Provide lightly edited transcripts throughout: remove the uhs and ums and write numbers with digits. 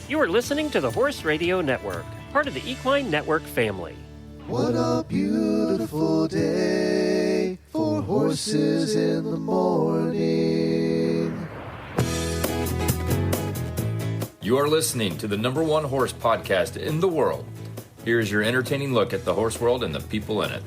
You are listening to the Horse Radio Network, part of the Equine Network family. What a beautiful day for horses in the morning. You are listening to the #1 horse podcast in the world. Here's your entertaining look at the horse world and the people in it.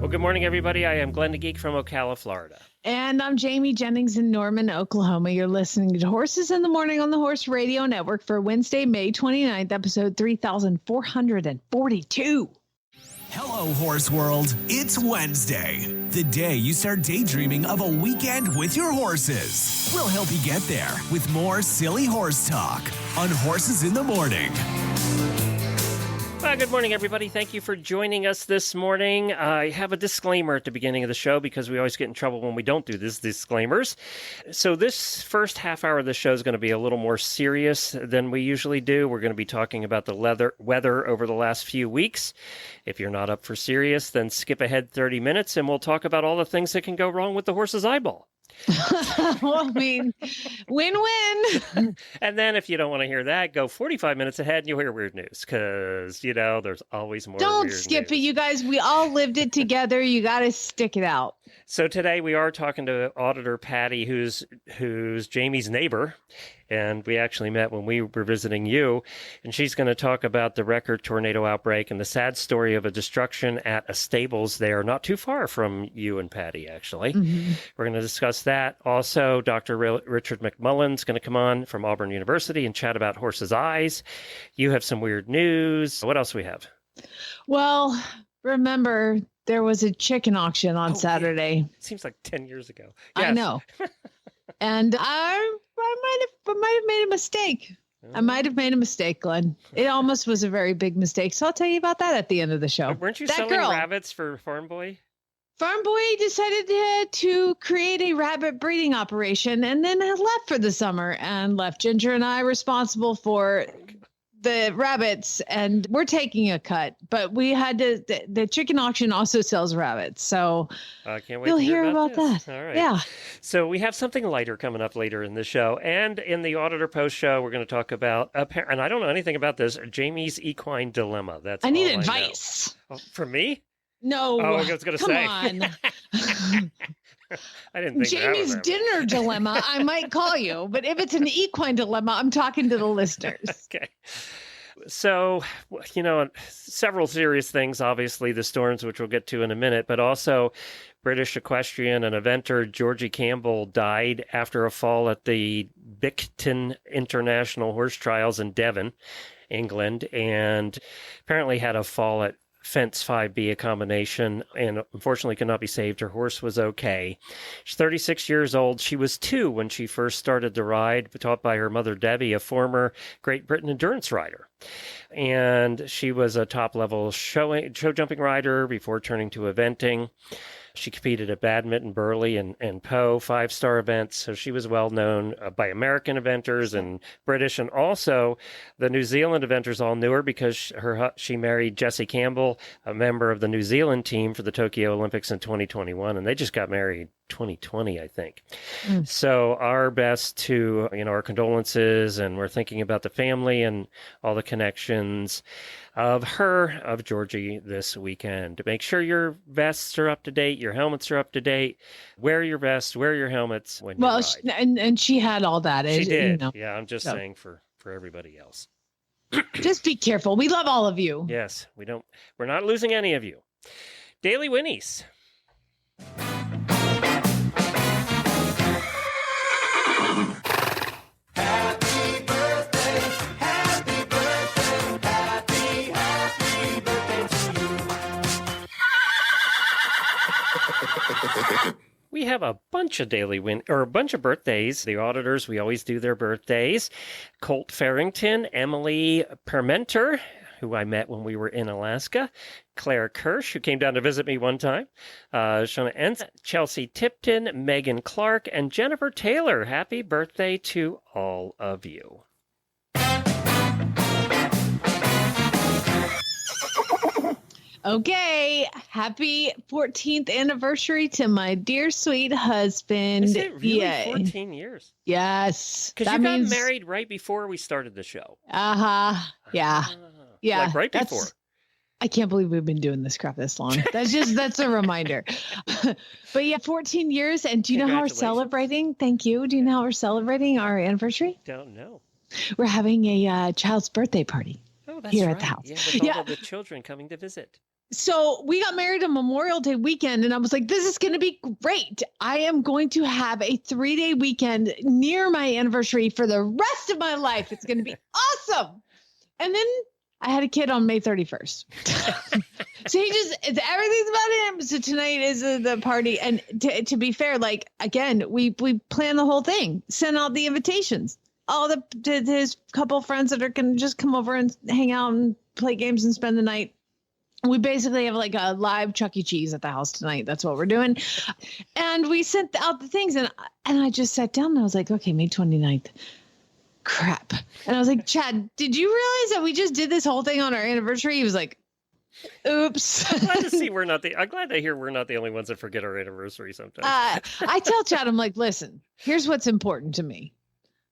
Well, good morning, everybody. I am Glenn the Geek from Ocala, Florida. And I'm Jamie Jennings in Norman, Oklahoma. You're listening to Horses in the Morning on the Horse Radio Network for Wednesday, May 29th, episode 3442. Hello, Horse World. It's Wednesday, the day you start daydreaming of a weekend with your horses. We'll help you get there with more silly horse talk on Horses in the Morning. Good morning, everybody. Thank you for joining us this morning. I have a disclaimer at the beginning of the show because we always get in trouble when we don't do these disclaimers. So this first half hour of the show is going to be a little more serious than we usually do. We're going to be talking about the weather over the last few weeks. If you're not up for serious, then skip ahead 30 minutes and we'll talk about all the things that can go wrong with the horse's eyeball. Well, I mean, win-win. And then if you don't want to hear that, go 45 minutes ahead and you'll hear weird news because, there's always more Don't weird skip news. it, you guys. We all lived it together. You got to stick it out. So today we are talking to Auditor Patti, who's Jamie's neighbor, and we actually met when we were visiting you, and she's going to talk about the record tornado outbreak and the sad story of a destruction at a stables there, not too far from you and Patti, actually. Mm-hmm. We're going to discuss that. Also, Dr. Richard McMullen is going to come on from Auburn University and chat about horses' eyes. You have some weird news. What else do we have? Well, remember, there was a chicken auction on Saturday. Yeah. Seems like 10 years ago. Yes. I know. And I might have made a mistake. I might have made a mistake, Glenn. It almost was a very big mistake. So I'll tell you about that at the end of the show. Weren't you selling rabbits for Farm Boy? Farm Boy decided to create a rabbit breeding operation and then left for the summer and left Ginger and I responsible for the rabbits, and we're taking a cut, but we had to, the chicken auction also sells rabbits. So I can't wait you'll to hear about this. that. All right. Yeah. So we have something lighter coming up later in the show. And in the Auditor Post show, we're going to talk about, and I don't know anything about this, Jamie's equine dilemma. That's I need all advice. I know. Oh, from me? No. Oh, I was going to come say. on. I didn't think Jamie's that was dinner dilemma, I might call you. But if it's an equine dilemma, I'm talking to the listeners. Okay. So, several serious things, obviously, the storms, which we'll get to in a minute, but also British equestrian and eventer Georgie Campbell died after a fall at the Bicton International Horse Trials in Devon, England, and apparently had a fall at Fence 5B, a combination, and unfortunately could not be saved. Her horse was okay. She's 36 years old. She was 2 when she first started to ride, taught by her mother, Debbie, a former Great Britain endurance rider. And she was a top-level show jumping rider before turning to eventing. She competed at Badminton, Burley, and Poe 5-star events, so she was well known by American eventers and British, and also the New Zealand eventers all knew her because she married Jesse Campbell, a member of the New Zealand team for the Tokyo Olympics in 2021, and they just got married 2020, I think. So our best to, our condolences, and we're thinking about the family and all the connections of Georgie this weekend. Make sure your vests are up to date, your helmets are up to date. Wear your vests, wear your helmets when you ride. And she had all that. She did. Yeah, I'm just saying for everybody else. Just be careful. We love all of you. Yes, we're not losing any of you. Daily Whinnies. We have a bunch of a bunch of birthdays. The auditors, we always do their birthdays. Colt Farrington, Emily Permenter, who I met when we were in Alaska. Claire Kirsch, who came down to visit me one time. Shona Entz, Chelsea Tipton, Megan Clark, and Jennifer Taylor. Happy birthday to all of you. Okay. Happy 14th anniversary to my dear sweet husband. Is it really Yay. 14 years? Yes. Because you got married right before we started the show. Uh-huh. Yeah. Ah, Yeah. Like right before. I can't believe we've been doing this crap this long. That's a reminder. But yeah, 14 years. And do you know how we're celebrating? Thank you. Do you know how we're celebrating our anniversary? Don't know. We're having a child's birthday party. Oh, that's here right. at the house. Yeah, with all of the children coming to visit. So we got married on Memorial Day weekend, and I was like, this is going to be great. I am going to have a 3-day weekend near my anniversary for the rest of my life. It's going to be awesome. And then I had a kid on May 31st. So everything's about him. So tonight is the party. And to be fair, like, again, we planned the whole thing, sent out the invitations. All his couple friends that are going to just come over and hang out and play games and spend the night. We basically have like a live Chuck E. Cheese at the house tonight. That's what we're doing. And we sent out the things, and I just sat down and I was like, okay, May 29th. Crap. And I was like, Chad, did you realize that we just did this whole thing on our anniversary? He was like, oops. I'm glad to hear we're not the only ones that forget our anniversary sometimes. I tell Chad, I'm like, listen, here's what's important to me.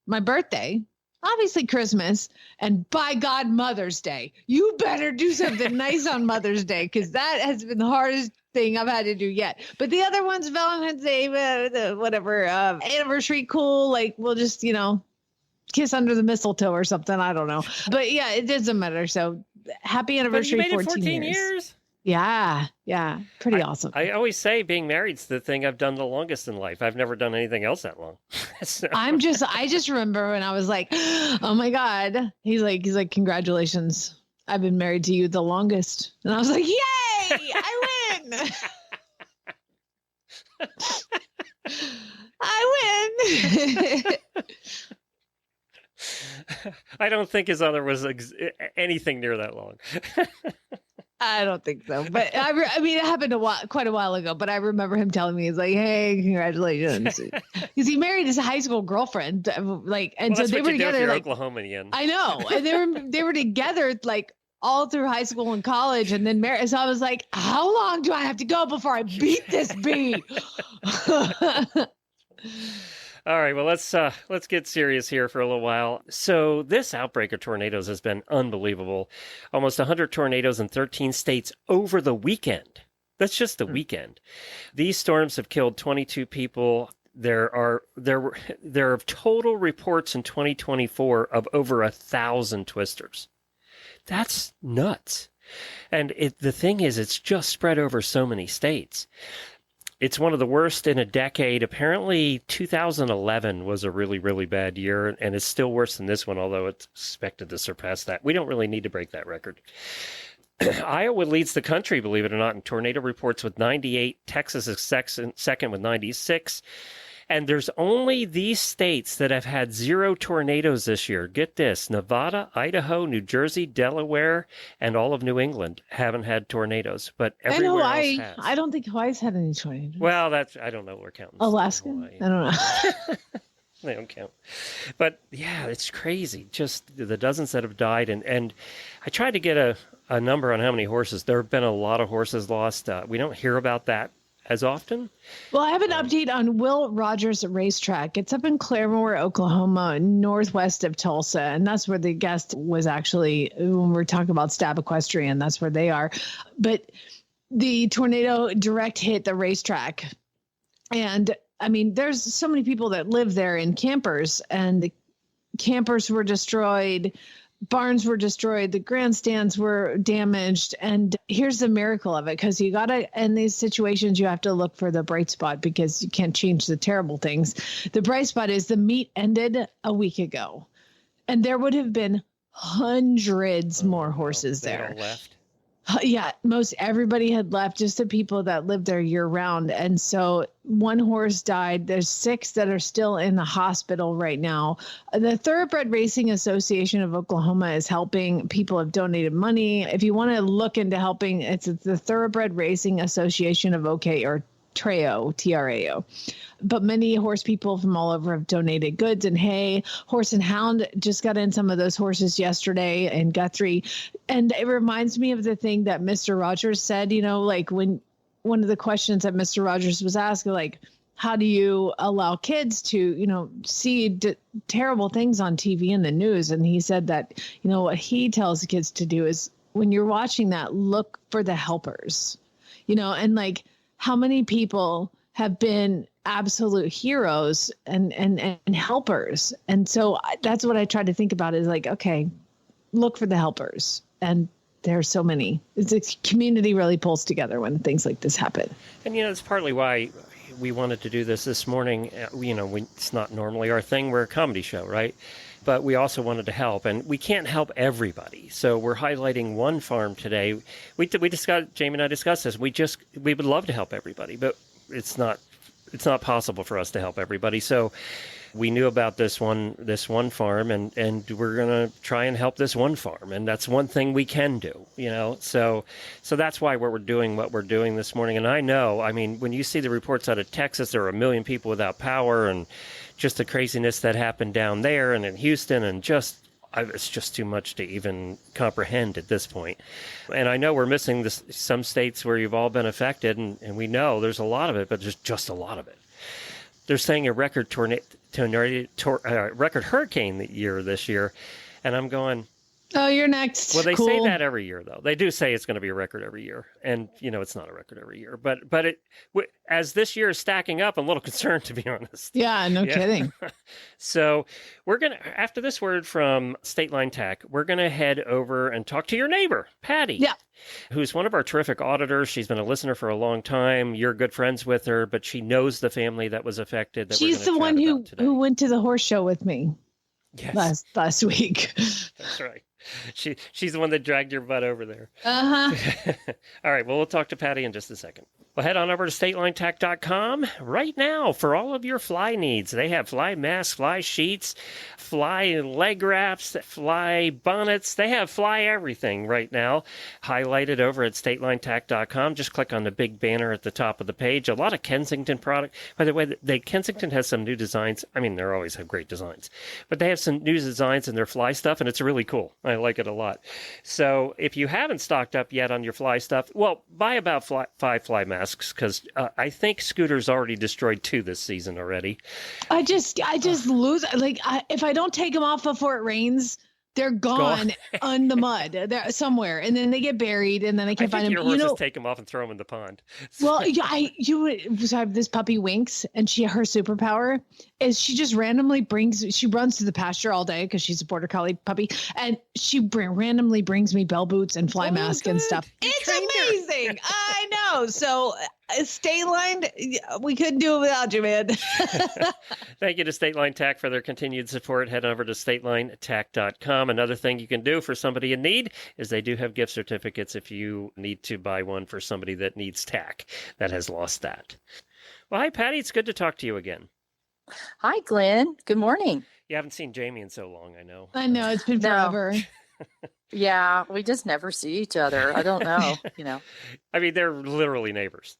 My birthday, obviously Christmas, and by God, Mother's Day. You better do something nice on Mother's Day, because that has been the hardest thing I've had to do yet. But the other ones, Valentine's Day, whatever, anniversary, cool. Like, we'll just, kiss under the mistletoe or something. I don't know. But yeah, it doesn't matter. So happy anniversary. But you made it 14 years. Yeah. Pretty awesome. I always say being married's the thing I've done the longest in life. I've never done anything else that long. So. I just remember when I was like, oh my God. He's like, congratulations. I've been married to you the longest. And I was like, yay, I win. I win. I don't think his other was anything near that long. I don't think so, but I mean, it happened quite a while ago. But I remember him telling me, he's like, "Hey, congratulations," because he married his high school girlfriend, so they were together. Like Oklahoman. I know, and they were together like all through high school and college, and then married. So I was like, "How long do I have to go before I beat this bee?" All right, well, let's get serious here for a little while. So this outbreak of tornadoes has been unbelievable. Almost 100 tornadoes in 13 states over the weekend. That's just the weekend. These storms have killed 22 people. There are total reports in 2024 of over 1,000 twisters. That's nuts. And the thing is, it's just spread over so many states. It's one of the worst in a decade. Apparently, 2011 was a really, really bad year, and it's still worse than this one, although it's expected to surpass that. We don't really need to break that record. Iowa leads the country, believe it or not, in tornado reports with 98. Texas is second with 96. And there's only these states that have had 0 tornadoes this year. Get this: Nevada, Idaho, New Jersey, Delaware, and all of New England haven't had tornadoes, but everywhere else has. I don't think Hawaii's had any tornadoes. Well, I don't know. We're counting Alaska. I don't know. They don't count. But yeah, it's crazy. Just the dozens that have died. And I tried to get a number on how many horses. There have been a lot of horses lost. We don't hear about that as often. Well, I have an update on Will Rogers Racetrack. It's up in Claremore, Oklahoma, northwest of Tulsa. And that's where the guest was actually, when we're talking about Staab Equestrian, that's where they are. But the tornado direct hit the racetrack. And I mean, there's so many people that live there in campers, and the campers were destroyed. Barns were destroyed. The grandstands were damaged. And here's the miracle of it, because you got to, in these situations, you have to look for the bright spot, because you can't change the terrible things. The bright spot is the meet ended a week ago, and there would have been hundreds more horses there. All left. Yeah, most everybody had left, just the people that live there year round. And so one horse died. There's 6 that are still in the hospital right now. The Thoroughbred Racing Association of Oklahoma is helping. People have donated money. If you want to look into helping, it's the Thoroughbred Racing Association of OK, or Trao, Trao. But many horse people from all over have donated goods and hay. Horse and Hound just got in some of those horses yesterday in Guthrie. And it reminds me of the thing that Mr. Rogers said, like when one of the questions that Mr. Rogers was asking, like, how do you allow kids to, see terrible things on TV and the news? And he said that, what he tells the kids to do is when you're watching that, look for the helpers, and like how many people have been absolute heroes and helpers. And so that's what I try to think about is like, okay, look for the helpers. And there's so many. The community really pulls together when things like this happen. And, it's partly why we wanted to do this morning. It's not normally our thing. We're a comedy show, right? But we also wanted to help, and we can't help everybody. So we're highlighting one farm today. We discussed, Jamie and I discussed this. We would love to help everybody, but it's not possible for us to help everybody. So we knew about this one farm, and we're going to try and help this one farm. And that's one thing we can do, So that's why we're doing what we're doing this morning. And I know, when you see the reports out of Texas, there are 1 million people without power and just the craziness that happened down there and in Houston, and it's just too much to even comprehend at this point. And I know we're missing some states where you've all been affected, and we know there's a lot of it, but there's just a lot of it. They're saying a record record hurricane year this year, and I'm going, oh, you're next. Well, they cool. say that every year, though. They do say it's going to be a record every year, and it's not a record every year. But as this year is stacking up, I'm a little concerned, to be honest. Yeah, no kidding. So we're going to, after this word from State Line Tack, we're going to head over and talk to your neighbor, Patti. Yeah. Who's one of our terrific auditors. She's been a listener for a long time. You're good friends with her, but she knows the family that was affected. She's the one who went to the horse show with me. Yes. Last week. That's right. She's the one that dragged your butt over there. Uh-huh. All right. Well, we'll talk to Patti in just a second. Well, head on over to statelinetack.com right now for all of your fly needs. They have fly masks, fly sheets, fly leg wraps, fly bonnets. They have fly everything right now. Highlighted over at statelinetack.com. Just click on the big banner at the top of the page. A lot of Kensington product. By the way, Kensington has some new designs. They always have great designs. But they have some new designs in their fly stuff, and it's really cool. I like it a lot. So if you haven't stocked up yet on your fly stuff, well, buy about 5 fly masks. Because I think Scooter's already destroyed 2 this season already. I just lose. If I don't take them off before it rains, they're gone on the mud. They're somewhere, and then they get buried, and then I can't find them. Your horses take them off and throw them in the pond. Well, I have this puppy Winx, and her superpower is she just randomly she runs to the pasture all day because she's a border collie puppy, and she randomly brings me bell boots and fly mask and stuff. It's amazing. I know. So State Line, we couldn't do it without you, man. Thank you to State Line Tack for their continued support. Head over to statelinetack.com. Another thing you can do for somebody in need is they do have gift certificates if you need to buy one for somebody that needs tack that has lost that. Well, hi, Patti. It's good to talk to you again. Hi, Glenn. Good morning. You haven't seen Jamie in so long, I know. I know. It's been forever. Yeah, we just never see each other. I don't know, they're literally neighbors.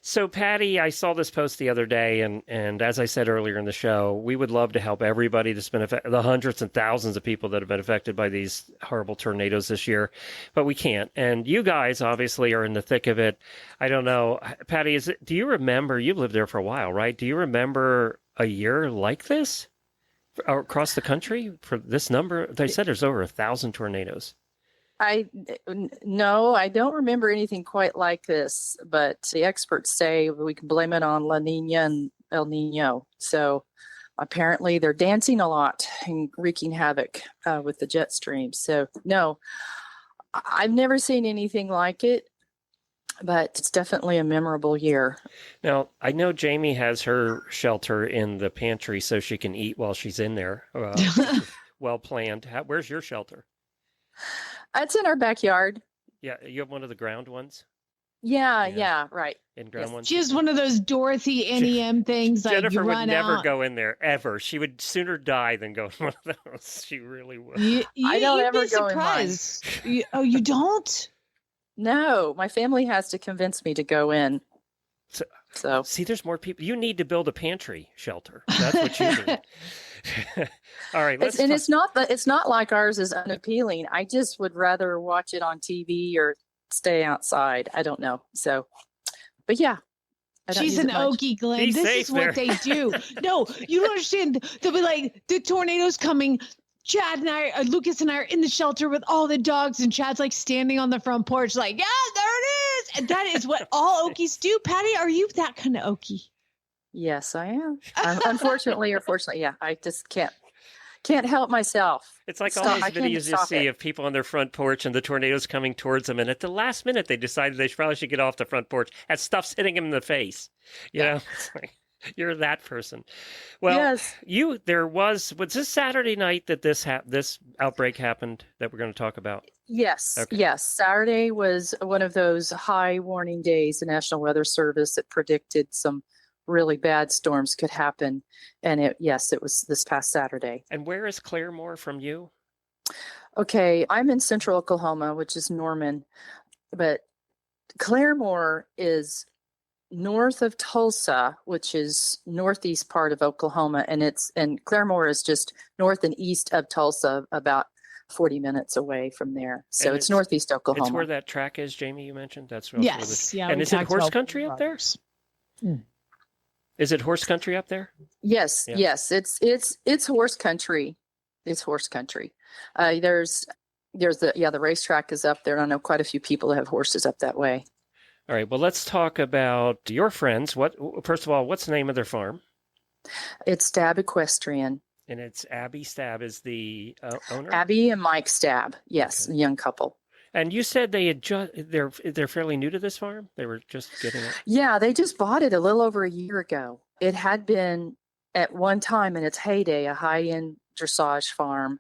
So, Patti, I saw this post the other day, and as I said earlier in the show, we would love to help everybody that's been affected, the hundreds and thousands of people that have been affected by these horrible tornadoes this year, but we can't. And you guys obviously are in the thick of it. I don't know, Patti, do you remember, you've lived there for a while, right? Do you remember a year like this? Across the country for this number? They said there's over 1,000 tornadoes. No, I don't remember anything quite like this, but the experts say we can blame it on La Nina and El Nino. So apparently they're dancing a lot and wreaking havoc with the jet stream. So no, I've never seen anything like it. But it's definitely a memorable year. Now, I know Jamie has her shelter in the pantry so she can eat while she's in there. Well planned. Where's your shelter? It's in our backyard. Yeah, you have one of the ground ones? Yeah, right. In-ground ones? She has one of those Dorothy NEM things. Jennifer like would never out. go in there, ever. She would sooner die than go in one of those. She really would. I don't ever be go surprised. You don't? No, my family has to convince me to go in. So See, there's more people. You need to buid a pantry shelter. That's what you need. All right. it's not like ours is unappealing. I just would rather watch it on TV or stay outside. I don't know. So, but yeah. She's an Okie, Glenn. Be This safe is what they do. No, you don't understand. They'll be like, the tornado's coming. Chad and I, Lucas and I are in the shelter with all the dogs, and Chad's like standing on the front porch, like, yeah, there it is. And that is what all Okies do. Patty, are you that kind of Okie? Yes, I am. Unfortunately or fortunately, yeah. I just can't help myself. It's like all these videos you see of people on their front porch and the tornado's coming towards them, and at the last minute they decided they probably should get off the front porch as stuff's hitting them in the face. You know, it's like, you're that person. Well, yes. was this Saturday night that this outbreak happened that we're going to talk about? Yes. Okay. Yes. Saturday was one of those high warning days. The National Weather Service that predicted some really bad storms could happen. And it was this past Saturday. And where is Claremore from you? Okay. I'm in central Oklahoma, which is Norman, but Claremore is north of Tulsa, which is northeast part of Oklahoma. And Claremore is just north and east of Tulsa, about 40 minutes away from there. So it's northeast Oklahoma. It's where that track is, Jamie, you mentioned? That's yes. Yeah. And is it horse country up there? Is it horse country up there? Yes. Yeah. Yes. It's horse country. It's horse country. There's the racetrack is up there. I know quite a few people that have horses up that way. All right. Well, let's talk about your friends. First of all, what's the name of their farm? It's Staab Equestrian. And it's Abby Staab is the owner? Abby and Mike Staab. Yes, okay. A young couple. And you said they're fairly new to this farm? They were just getting it? Yeah, they just bought it a little over a year ago. It had been at one time in its heyday a high-end dressage farm,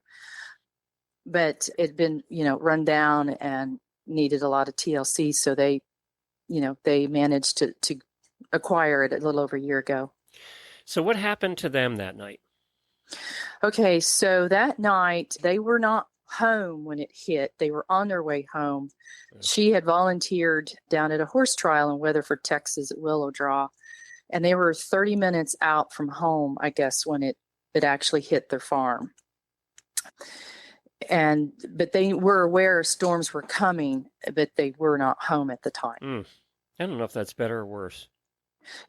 but it'd been, run down and needed a lot of TLC, so they managed to acquire it a little over a year ago. So what happened to them that night? Okay, so that night they were not home when it hit. They were on their way home. She had volunteered down at a horse trial in Weatherford, Texas at Willow Draw, and they were 30 minutes out from home, I guess, when it actually hit their farm. But they were aware storms were coming, but they were not home at the time. I don't know if that's better or worse.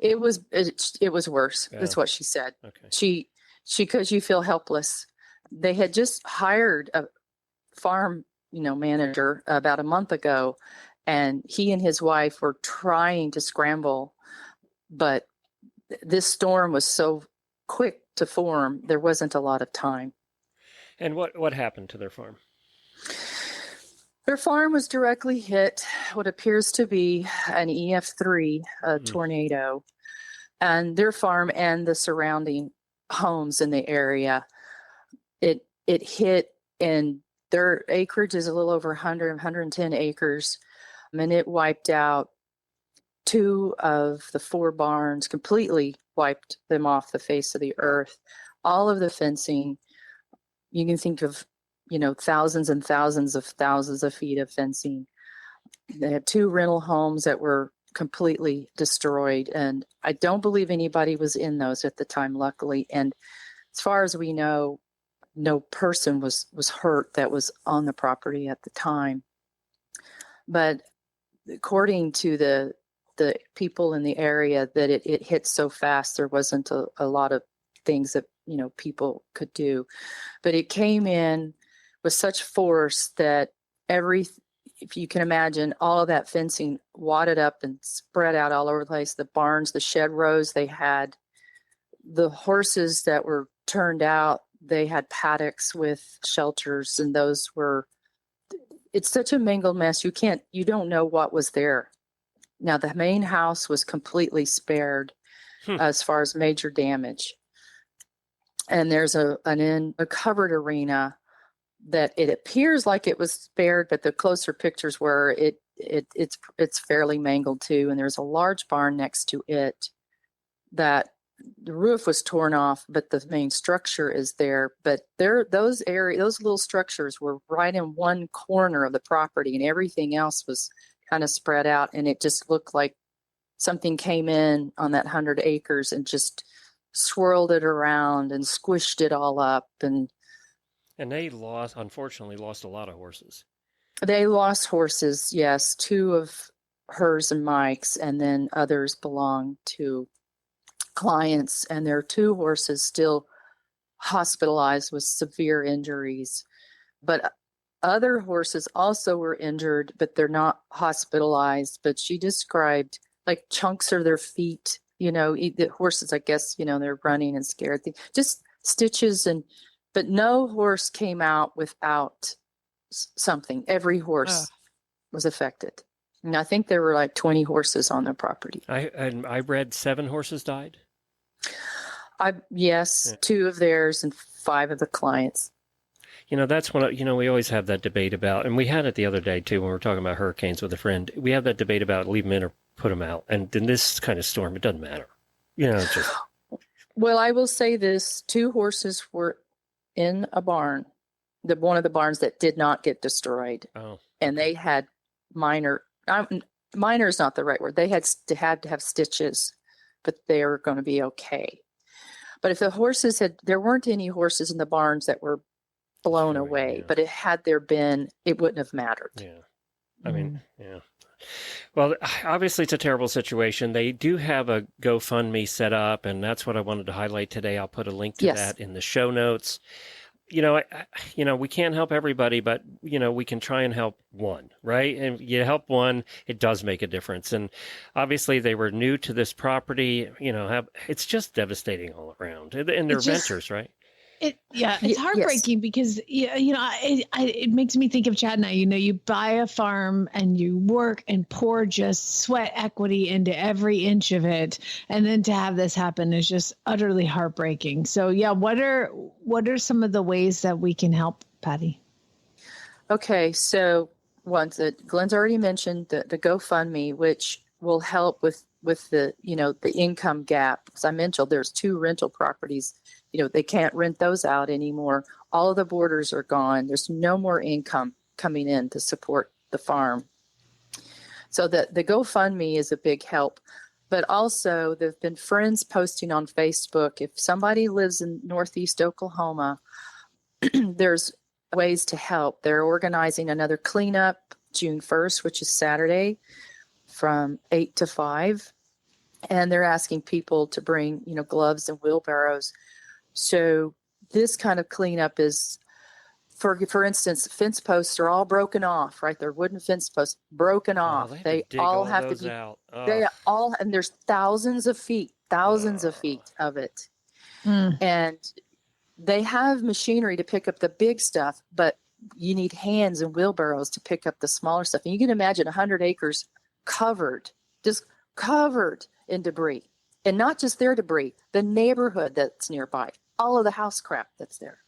It was worse. Yeah. That's what she said. Okay. She because you feel helpless. They had just hired a farm, manager about a month ago, and he and his wife were trying to scramble, but this storm was so quick to form, there wasn't a lot of time. And what happened to their farm? Their farm was directly hit what appears to be an EF3 tornado, and their farm and the surrounding homes in the area. It hit, and their acreage is a little over 110 acres, and it wiped out 2 of the 4 barns, completely wiped them off the face of the earth. All of the fencing, you can think of, thousands and thousands of feet of fencing. They had 2 rental homes that were completely destroyed, and I don't believe anybody was in those at the time, luckily. And as far as we know, no person was hurt that was on the property at the time. But according to the people in the area, that it hit so fast, there wasn't a lot of things that people could do. But it came in with such force that if you can imagine, all of that fencing wadded up and spread out all over the place. The barns, the shed rows, they had the horses that were turned out. They had paddocks with shelters, and it's such a mangled mess. You don't know what was there. Now, the main house was completely spared as far as major damage. And there's a covered arena that it appears like it was spared, but the closer pictures were it's fairly mangled too. And there's a large barn next to it that the roof was torn off, but the main structure is there. But those little structures were right in one corner of the property, and everything else was kind of spread out, and it just looked like something came in on that 100 acres and just swirled it around and squished it all up. And they unfortunately lost a lot of horses. they lost horses, yes, 2 of hers and Mike's, and then others belong to clients. And there are 2 horses still hospitalized with severe injuries. But other horses also were injured, but they're not hospitalized. But she described like chunks of their feet, the horses, I guess, they're running and scared. Just stitches but no horse came out without something. Every horse was affected. And I think there were like 20 horses on their property. I read 7 horses died. Yes, 2 of theirs and 5 of the clients. That's when, we always have that debate about, and we had it the other day too, when we were talking about hurricanes with a friend. We have that debate about leave them in or put them out. And in this kind of storm, it doesn't matter. It's just. Well, I will say this, 2 horses were in a barn, one of the barns that did not get destroyed. Oh. And they had minor is not the right word. They had to have stitches, but they were going to be okay. But if the horses there weren't any horses in the barns that were blown away, yeah. But had there been, it wouldn't have mattered. Yeah. I mean, yeah. Well, obviously it's a terrible situation. They do have a GoFundMe set up, and that's what I wanted to highlight today. I'll put a link to that in the show notes. We can't help everybody, but, we can try and help one, right? And you help one, it does make a difference. And obviously they were new to this property, it's just devastating all around. And they're renters, right? It's heartbreaking because, it makes me think of Chad and I. You buy a farm and you work and pour just sweat equity into every inch of it. And then to have this happen is just utterly heartbreaking. So, what are some of the ways that we can help, Patti? Okay. So Glenn's already mentioned the GoFundMe, which will help with the, the income gap. As I mentioned, there's 2 rental properties. They can't rent those out anymore. All of the boarders are gone. There's no more income coming in to support the farm. So the GoFundMe is a big help. But also there have been friends posting on Facebook. If somebody lives in Northeast Oklahoma, there's ways to help. They're organizing another cleanup June 1st, which is Saturday, from 8 to 5. And they're asking people to bring, gloves and wheelbarrows. So this kind of cleanup is, for instance, fence posts are all broken off, right? They're wooden fence posts broken off. They all have to be out. They all, and there's thousands of feet of it. And they have machinery to pick up the big stuff, but you need hands and wheelbarrows to pick up the smaller stuff. And you can imagine 100 acres covered in debris. And not just their debris, the neighborhood that's nearby, all of the house crap that's there.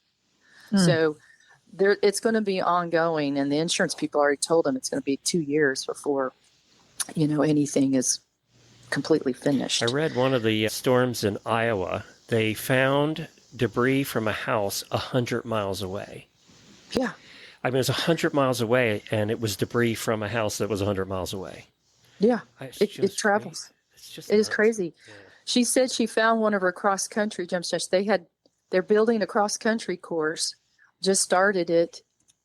So it's going to be ongoing, and the insurance people already told them it's going to be 2 years before, anything is completely finished. I read one of the storms in Iowa. They found debris from a house 100 miles away. Yeah. I mean, it was 100 miles away, and it was debris from a house that was 100 miles away. Yeah, it travels. It is crazy. Yeah. She said she found one of her cross-country jump sets. They're building a cross-country course, just started it,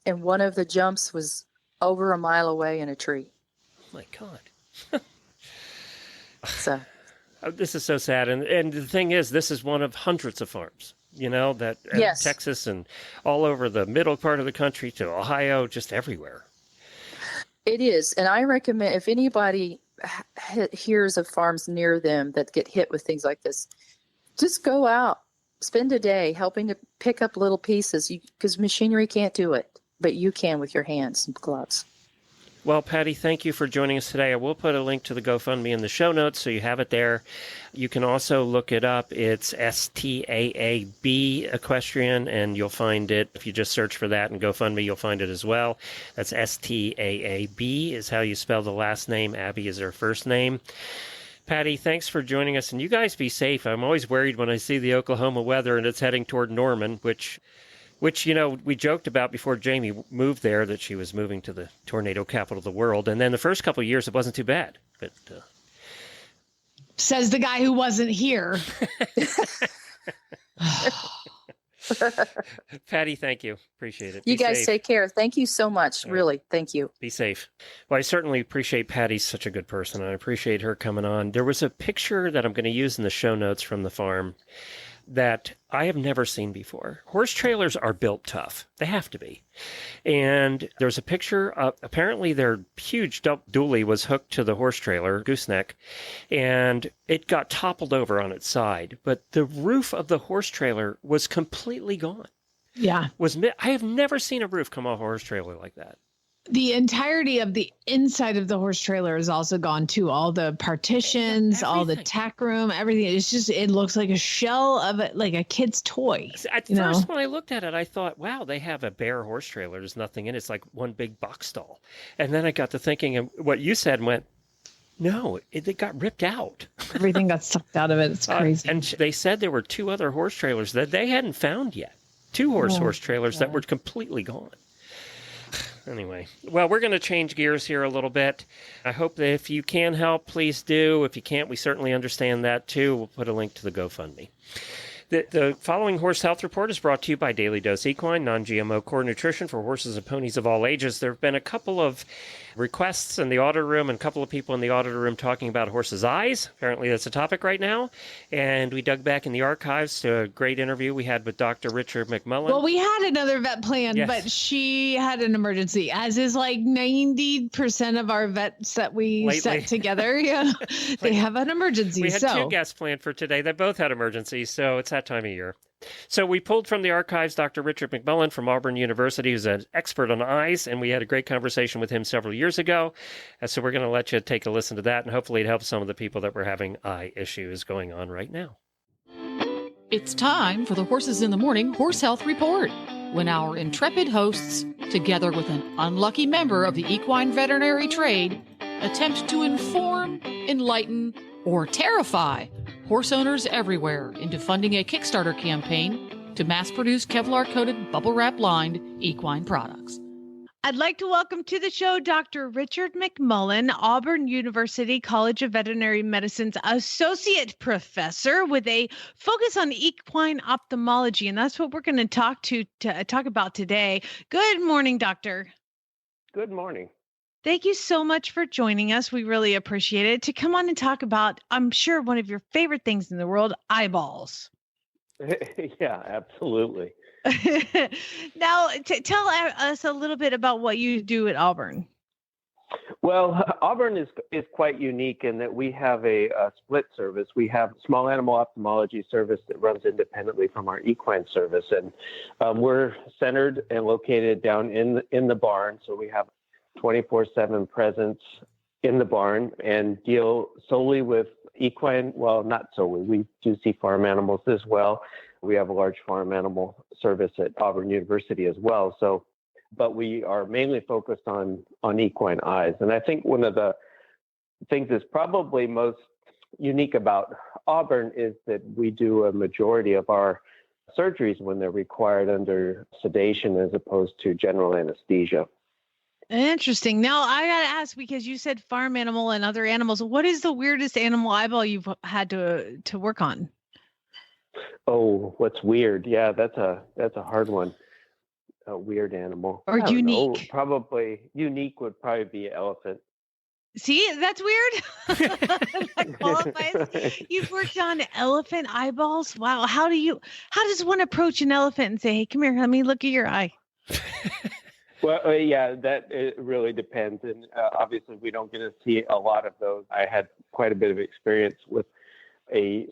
and one of the jumps was over a mile away in a tree. Oh my God. So this is so sad. And the thing is, this is one of hundreds of farms, that Texas and all over the middle part of the country to Ohio, just everywhere. It is. And I recommend, if anybody hears of farms near them that get hit with things like this, just go out, spend a day helping to pick up little pieces, because machinery can't do it, but you can with your hands and gloves. Well, Patti, thank you for joining us today. I will put a link to the GoFundMe in the show notes, so you have it there. You can also look it up. It's Staab Equestrian, and you'll find it. If you just search for that in GoFundMe, you'll find it as well. That's Staab is how you spell the last name. Abby is her first name. Patti, thanks for joining us, and you guys be safe. I'm always worried when I see the Oklahoma weather and it's heading toward Norman, which we joked about before Jamie moved there, that she was moving to the tornado capital of the world. And then the first couple of years, it wasn't too bad. But Says the guy who wasn't here. Patti, thank you. Appreciate it. You Be guys safe. take care. Thank you so much. Yeah. Really. Thank you. Be safe. Well, I certainly appreciate Patty's such a good person, and I appreciate her coming on. There was a picture that I'm going to use in the show notes from the farm that I have never seen before. Horse trailers are built tough. They have to be. And there's a picture of, apparently their huge dually was hooked to the horse trailer, gooseneck, and it got toppled over on its side. But the roof of the horse trailer was completely gone. Yeah. I have never seen a roof come off a horse trailer like that. The entirety of the inside of the horse trailer is also gone too. All the partitions, all the Everything. tack room, everything. It's just, it looks like a shell of it, like a kid's toy. At You first, know? when I looked at it, I thought, wow, they have a bare horse trailer. There's nothing in it. It's like one big box stall. And then I got to thinking, and what you said and went, no, it got ripped out. Everything got sucked out of it. It's crazy. And they said there were two other horse trailers that they hadn't found yet. Two horse trailers that were completely gone. Anyway, well, we're going to change gears here a little bit. I hope that if you can help, please do. If you can't, we certainly understand that too. We'll put a link to the GoFundMe. The following Horse Health Report is brought to you by Daily Dose Equine, non-GMO core nutrition for horses and ponies of all ages. There have been a couple of requests in the auditor room and a couple of people in the auditor room talking about horses' eyes. Apparently that's a topic right now. And we dug back in the archives to a great interview we had with Dr. Richard McMullen. Well, we had another vet plan, Yes. but she had an emergency, as is like 90% of our vets that we Lately. set together. Yeah, they have an emergency. We had so two guests planned for today that both had emergencies, so it's that time of year. So we pulled from the archives Dr. Richard McMullen from Auburn University, who's an expert on eyes, and we had a great conversation with him several years ago. So we're going to let you take a listen to that, and hopefully it helps some of the people that were having eye issues going on right now. It's time for the Horses in the Morning Horse Health Report, when our intrepid hosts, together with an unlucky member of the equine veterinary trade, attempt to inform, enlighten, or terrify horse owners everywhere into funding a Kickstarter campaign to mass-produce Kevlar-coated, bubble-wrap-lined equine products. I'd like to welcome to the show Dr. Richard McMullen, Auburn University College of Veterinary Medicine's Associate Professor with a focus on equine ophthalmology. And that's what we're going to talk about today. Good morning, Doctor. Good morning. Thank you so much for joining us. We really appreciate it. To come on and talk about, I'm sure, one of your favorite things in the world, eyeballs. Yeah, absolutely. Now, tell us a little bit about what you do at Auburn. Well, Auburn is quite unique in that we have a split service. We have a small animal ophthalmology service that runs independently from our equine service, and we're centered and located down in the barn. So we have 24/7 presence in the barn and deal solely with equine. Well, not solely. We do see farm animals as well. We have a large farm animal service at Auburn University as well. So, but we are mainly focused on equine eyes. And I think one of the things that's probably most unique about Auburn is that we do a majority of our surgeries when they're required under sedation as opposed to general anesthesia. Interesting. Now, I got to ask, because you said farm animal and other animals, what is the weirdest animal eyeball you've had to work on? Oh, what's weird? Yeah, that's a hard one. A weird animal. Or I don't know. unique? Probably unique would probably be elephant. See, that's weird. That qualifies. You've worked on elephant eyeballs. Wow. How does one approach an elephant and say, hey, come here, let me look at your eye? Well, yeah, it really depends. And obviously, we don't get to see a lot of those. I had quite a bit of experience with a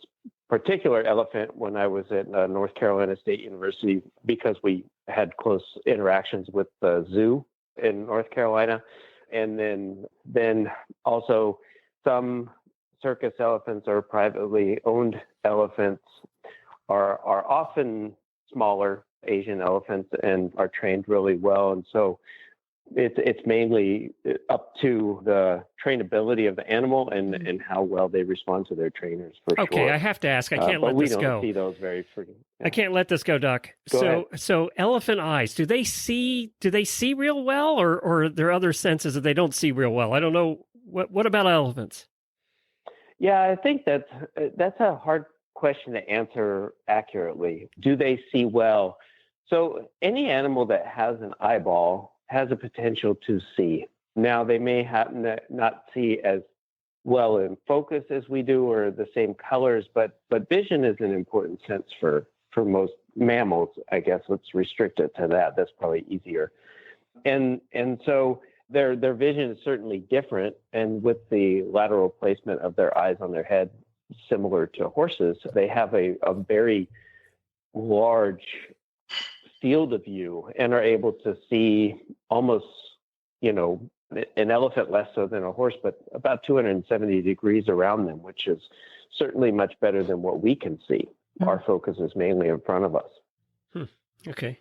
particular elephant when I was at North Carolina State University because we had close interactions with the zoo in North Carolina. And then also some circus elephants or privately owned elephants are often smaller Asian elephants and are trained really well. And so it's mainly up to the trainability of the animal and how well they respond to their trainers, for sure. Okay, I have to ask. I can't let this go. But we don't see those very frequently. Yeah. I can't let this go, Doc. So elephant eyes, do they see real well, or are there other senses that they don't see real well? I don't know. What about elephants? Yeah, I think that's a hard question to answer accurately. Do they see well? So any animal that has an eyeball has a potential to see. Now, they may happen to not see as well in focus as we do or the same colors, but vision is an important sense for most mammals. I guess let's restrict it to that. That's probably easier. And so their vision is certainly different. And with the lateral placement of their eyes on their head, similar to horses, they have a very large field of view and are able to see almost, an elephant less so than a horse, but about 270 degrees around them, which is certainly much better than what we can see. Our focus is mainly in front of us. Okay.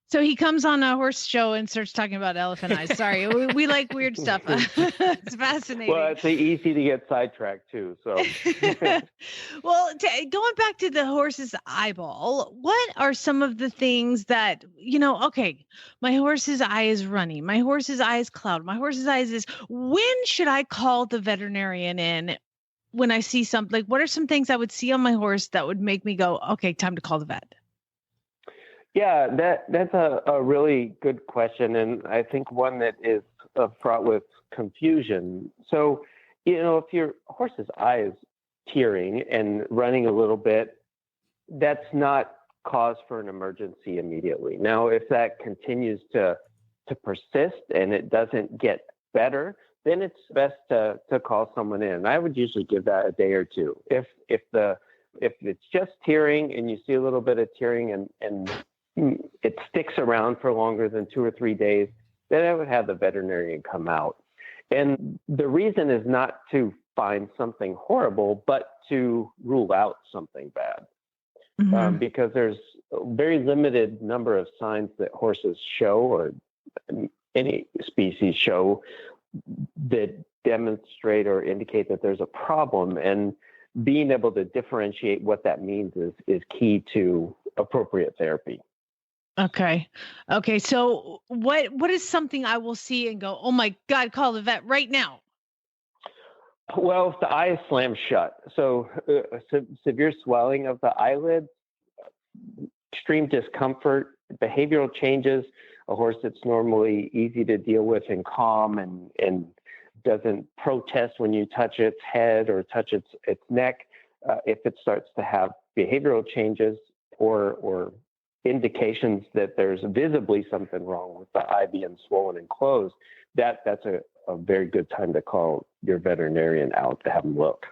So he comes on a horse show and starts talking about elephant eyes. Sorry, we like weird stuff. It's fascinating. Well, it's easy to get sidetracked too. So, well, going back to the horse's eyeball, what are some of the things that, okay, my horse's eye is runny, my horse's eye is cloud, my horse's eye is this. When should I call the veterinarian in when I see something? Like, what are some things I would see on my horse that would make me go, okay, time to call the vet? Yeah, that's a really good question, and I think one that is fraught with confusion. So, if your horse's eye is tearing and running a little bit, that's not cause for an emergency immediately. Now, if that continues to persist and it doesn't get better, then it's best to call someone in. I would usually give that a day or two. If it's just tearing and you see a little bit of tearing and it sticks around for longer than 2 or 3 days, then I would have the veterinarian come out. And the reason is not to find something horrible, but to rule out something bad. Because there's a very limited number of signs that horses show, or any species show, that demonstrate or indicate that there's a problem. And being able to differentiate what that means is key to appropriate therapy. Okay. So what is something I will see and go, oh my God, call the vet right now? Well, if the eye is slammed shut, so severe swelling of the eyelids, extreme discomfort, behavioral changes, a horse that's normally easy to deal with and calm and doesn't protest when you touch its head or touch its neck, if it starts to have behavioral changes or indications that there's visibly something wrong with the eye being swollen and closed, that's a very good time to call your veterinarian out to have them look.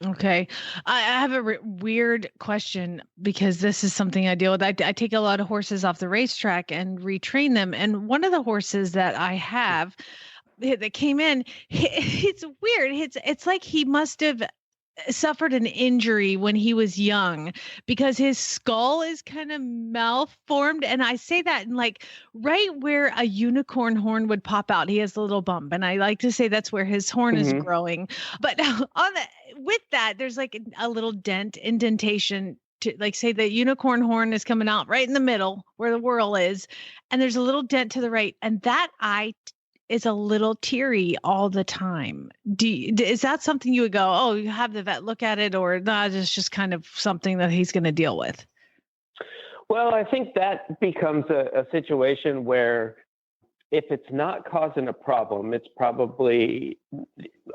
Okay. I have a weird question because this is something I deal with. I take a lot of horses off the racetrack and retrain them. And one of the horses that I have that came in, it's weird. It's like he must have suffered an injury when he was young because his skull is kind of malformed. And I say that in like right where a unicorn horn would pop out, he has a little bump. And I like to say that's where his horn is growing. But with that, there's like a little indentation to, like, say the unicorn horn is coming out right in the middle where the whorl is. And there's a little dent to the right. And that eye is a little teary all the time. Is that something you would go, oh, you have the vet look at it, or no, it's just kind of something that he's going to deal with? Well, I think that becomes a situation where if it's not causing a problem, it's probably,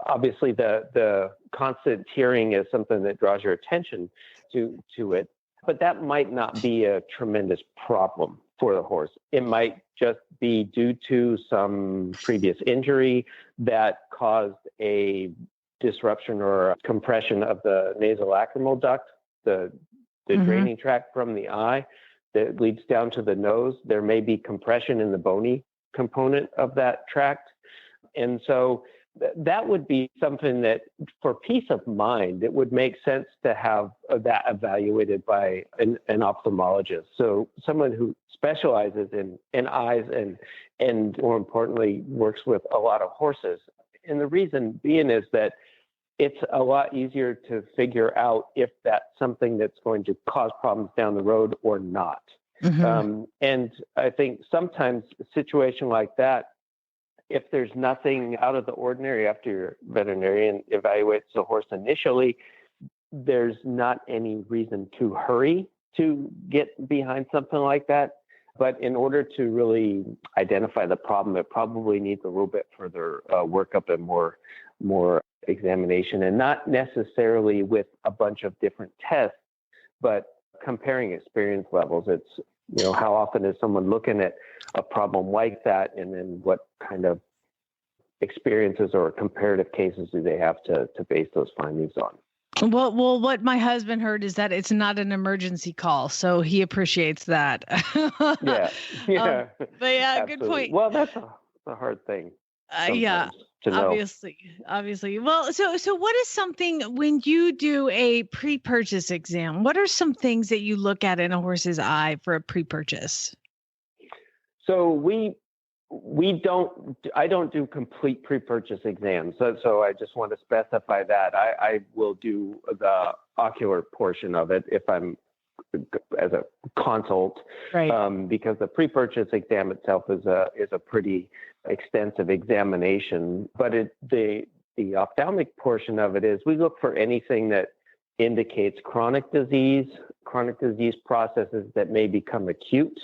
obviously the constant tearing is something that draws your attention to it, but that might not be a tremendous problem for the horse. It might just be due to some previous injury that caused a disruption or a compression of the nasolacrimal duct, the draining tract from the eye that leads down to the nose. There may be compression in the bony component of that tract. And so that would be something that, for peace of mind, it would make sense to have that evaluated by an ophthalmologist. So someone who specializes in eyes and more importantly, works with a lot of horses. And the reason being is that it's a lot easier to figure out if that's something that's going to cause problems down the road or not. And I think sometimes a situation like that, if there's nothing out of the ordinary after your veterinarian evaluates the horse initially, there's not any reason to hurry to get behind something like that. But in order to really identify the problem, it probably needs a little bit further workup and more examination, and not necessarily with a bunch of different tests, but comparing experience levels. It's, how often is someone looking at a problem like that, and then what kind of experiences or comparative cases do they have to base those findings on? Well, what my husband heard is that it's not an emergency call, so he appreciates that. Yeah. But yeah, Absolutely. good point. Well, that's a hard thing. Yeah, To know. obviously. Well, so what is something when you do a pre-purchase exam? What are some things that you look at in a horse's eye for a pre-purchase? So I don't do complete pre-purchase exams. So I just want to specify that I will do the ocular portion of it if I'm as a consult, Right. Because the pre-purchase exam itself is a pretty extensive examination. But the ophthalmic portion of it is we look for anything that indicates chronic disease processes that may become acute.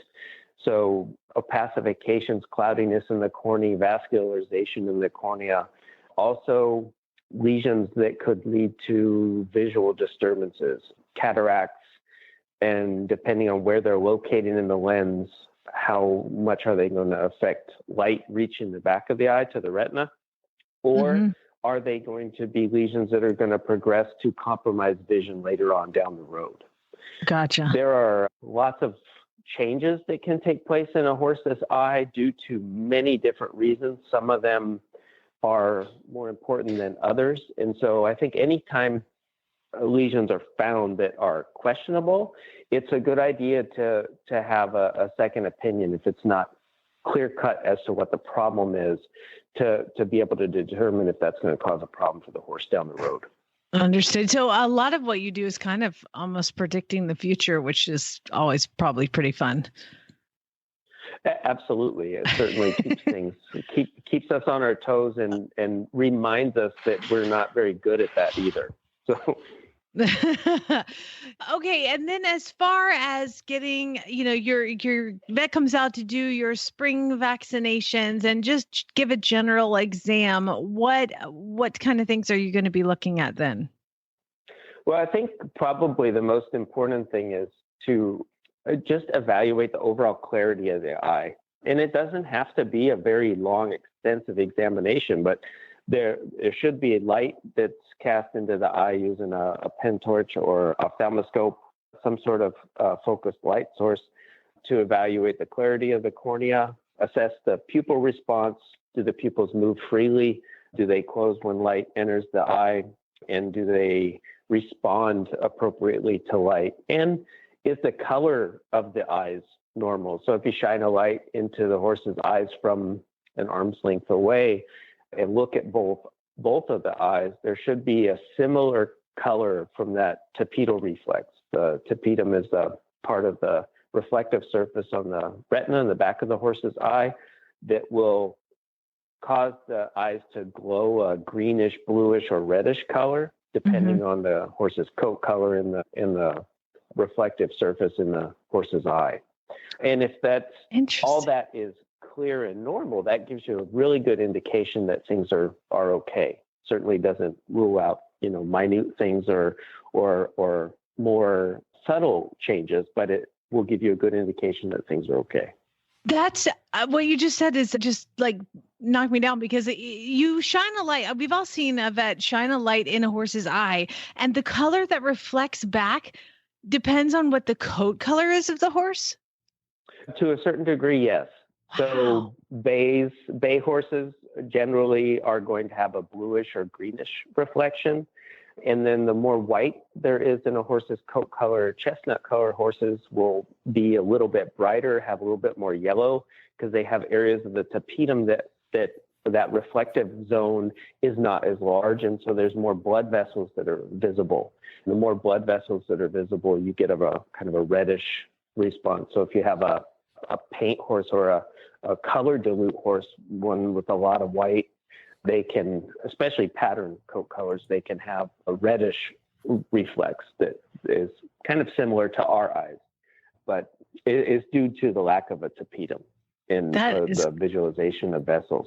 So opacifications, cloudiness in the cornea, vascularization in the cornea, also lesions that could lead to visual disturbances, cataracts, and depending on where they're located in the lens, how much are they going to affect light reaching the back of the eye to the retina? Or are they going to be lesions that are going to progress to compromised vision later on down the road? Gotcha. There are lots of changes that can take place in a horse's eye due to many different reasons. Some of them are more important than others. And so I think anytime lesions are found that are questionable, it's a good idea to have a second opinion if it's not clear cut as to what the problem is, to be able to determine if that's going to cause a problem for the horse down the road. Understood. So a lot of what you do is kind of almost predicting the future, which is always probably pretty fun. Absolutely. It certainly keeps us on our toes and reminds us that we're not very good at that either. So okay. And then as far as getting, your vet comes out to do your spring vaccinations and just give a general exam, what kind of things are you going to be looking at then? Well, I think probably the most important thing is to just evaluate the overall clarity of the eye. And it doesn't have to be a very long, extensive examination, but there should be light that's cast into the eye using a pen torch or ophthalmoscope, some sort of focused light source to evaluate the clarity of the cornea, assess the pupil response. Do the pupils move freely? Do they close when light enters the eye? And do they respond appropriately to light? And is the color of the eyes normal? So if you shine a light into the horse's eyes from an arm's length away and look at both of the eyes, there should be a similar color from that tapetal reflex. The tapetum is a part of the reflective surface on the retina in the back of the horse's eye that will cause the eyes to glow a greenish, bluish, or reddish color, depending on the horse's coat color in the reflective surface in the horse's eye. And if that's all that is clear and normal, that gives you a really good indication that things are okay. Certainly doesn't rule out, minute things or more subtle changes, but it will give you a good indication that things are okay. That's what you just said is just like knocked me down, because you shine a light. We've all seen a vet shine a light in a horse's eye, and the color that reflects back depends on what the coat color is of the horse. To a certain degree, yes. So bay horses generally are going to have a bluish or greenish reflection. And then the more white there is in a horse's coat color, chestnut color horses will be a little bit brighter, have a little bit more yellow, because they have areas of the tapetum that reflective zone is not as large. And so there's more blood vessels that are visible. And the more blood vessels that are visible, you get a kind of a reddish response. So if you have a paint horse or a a color dilute horse, one with a lot of white, they can, especially pattern coat colors, they can have a reddish reflex that is kind of similar to our eyes, but it is due to the lack of a tapetum in the visualization of vessels.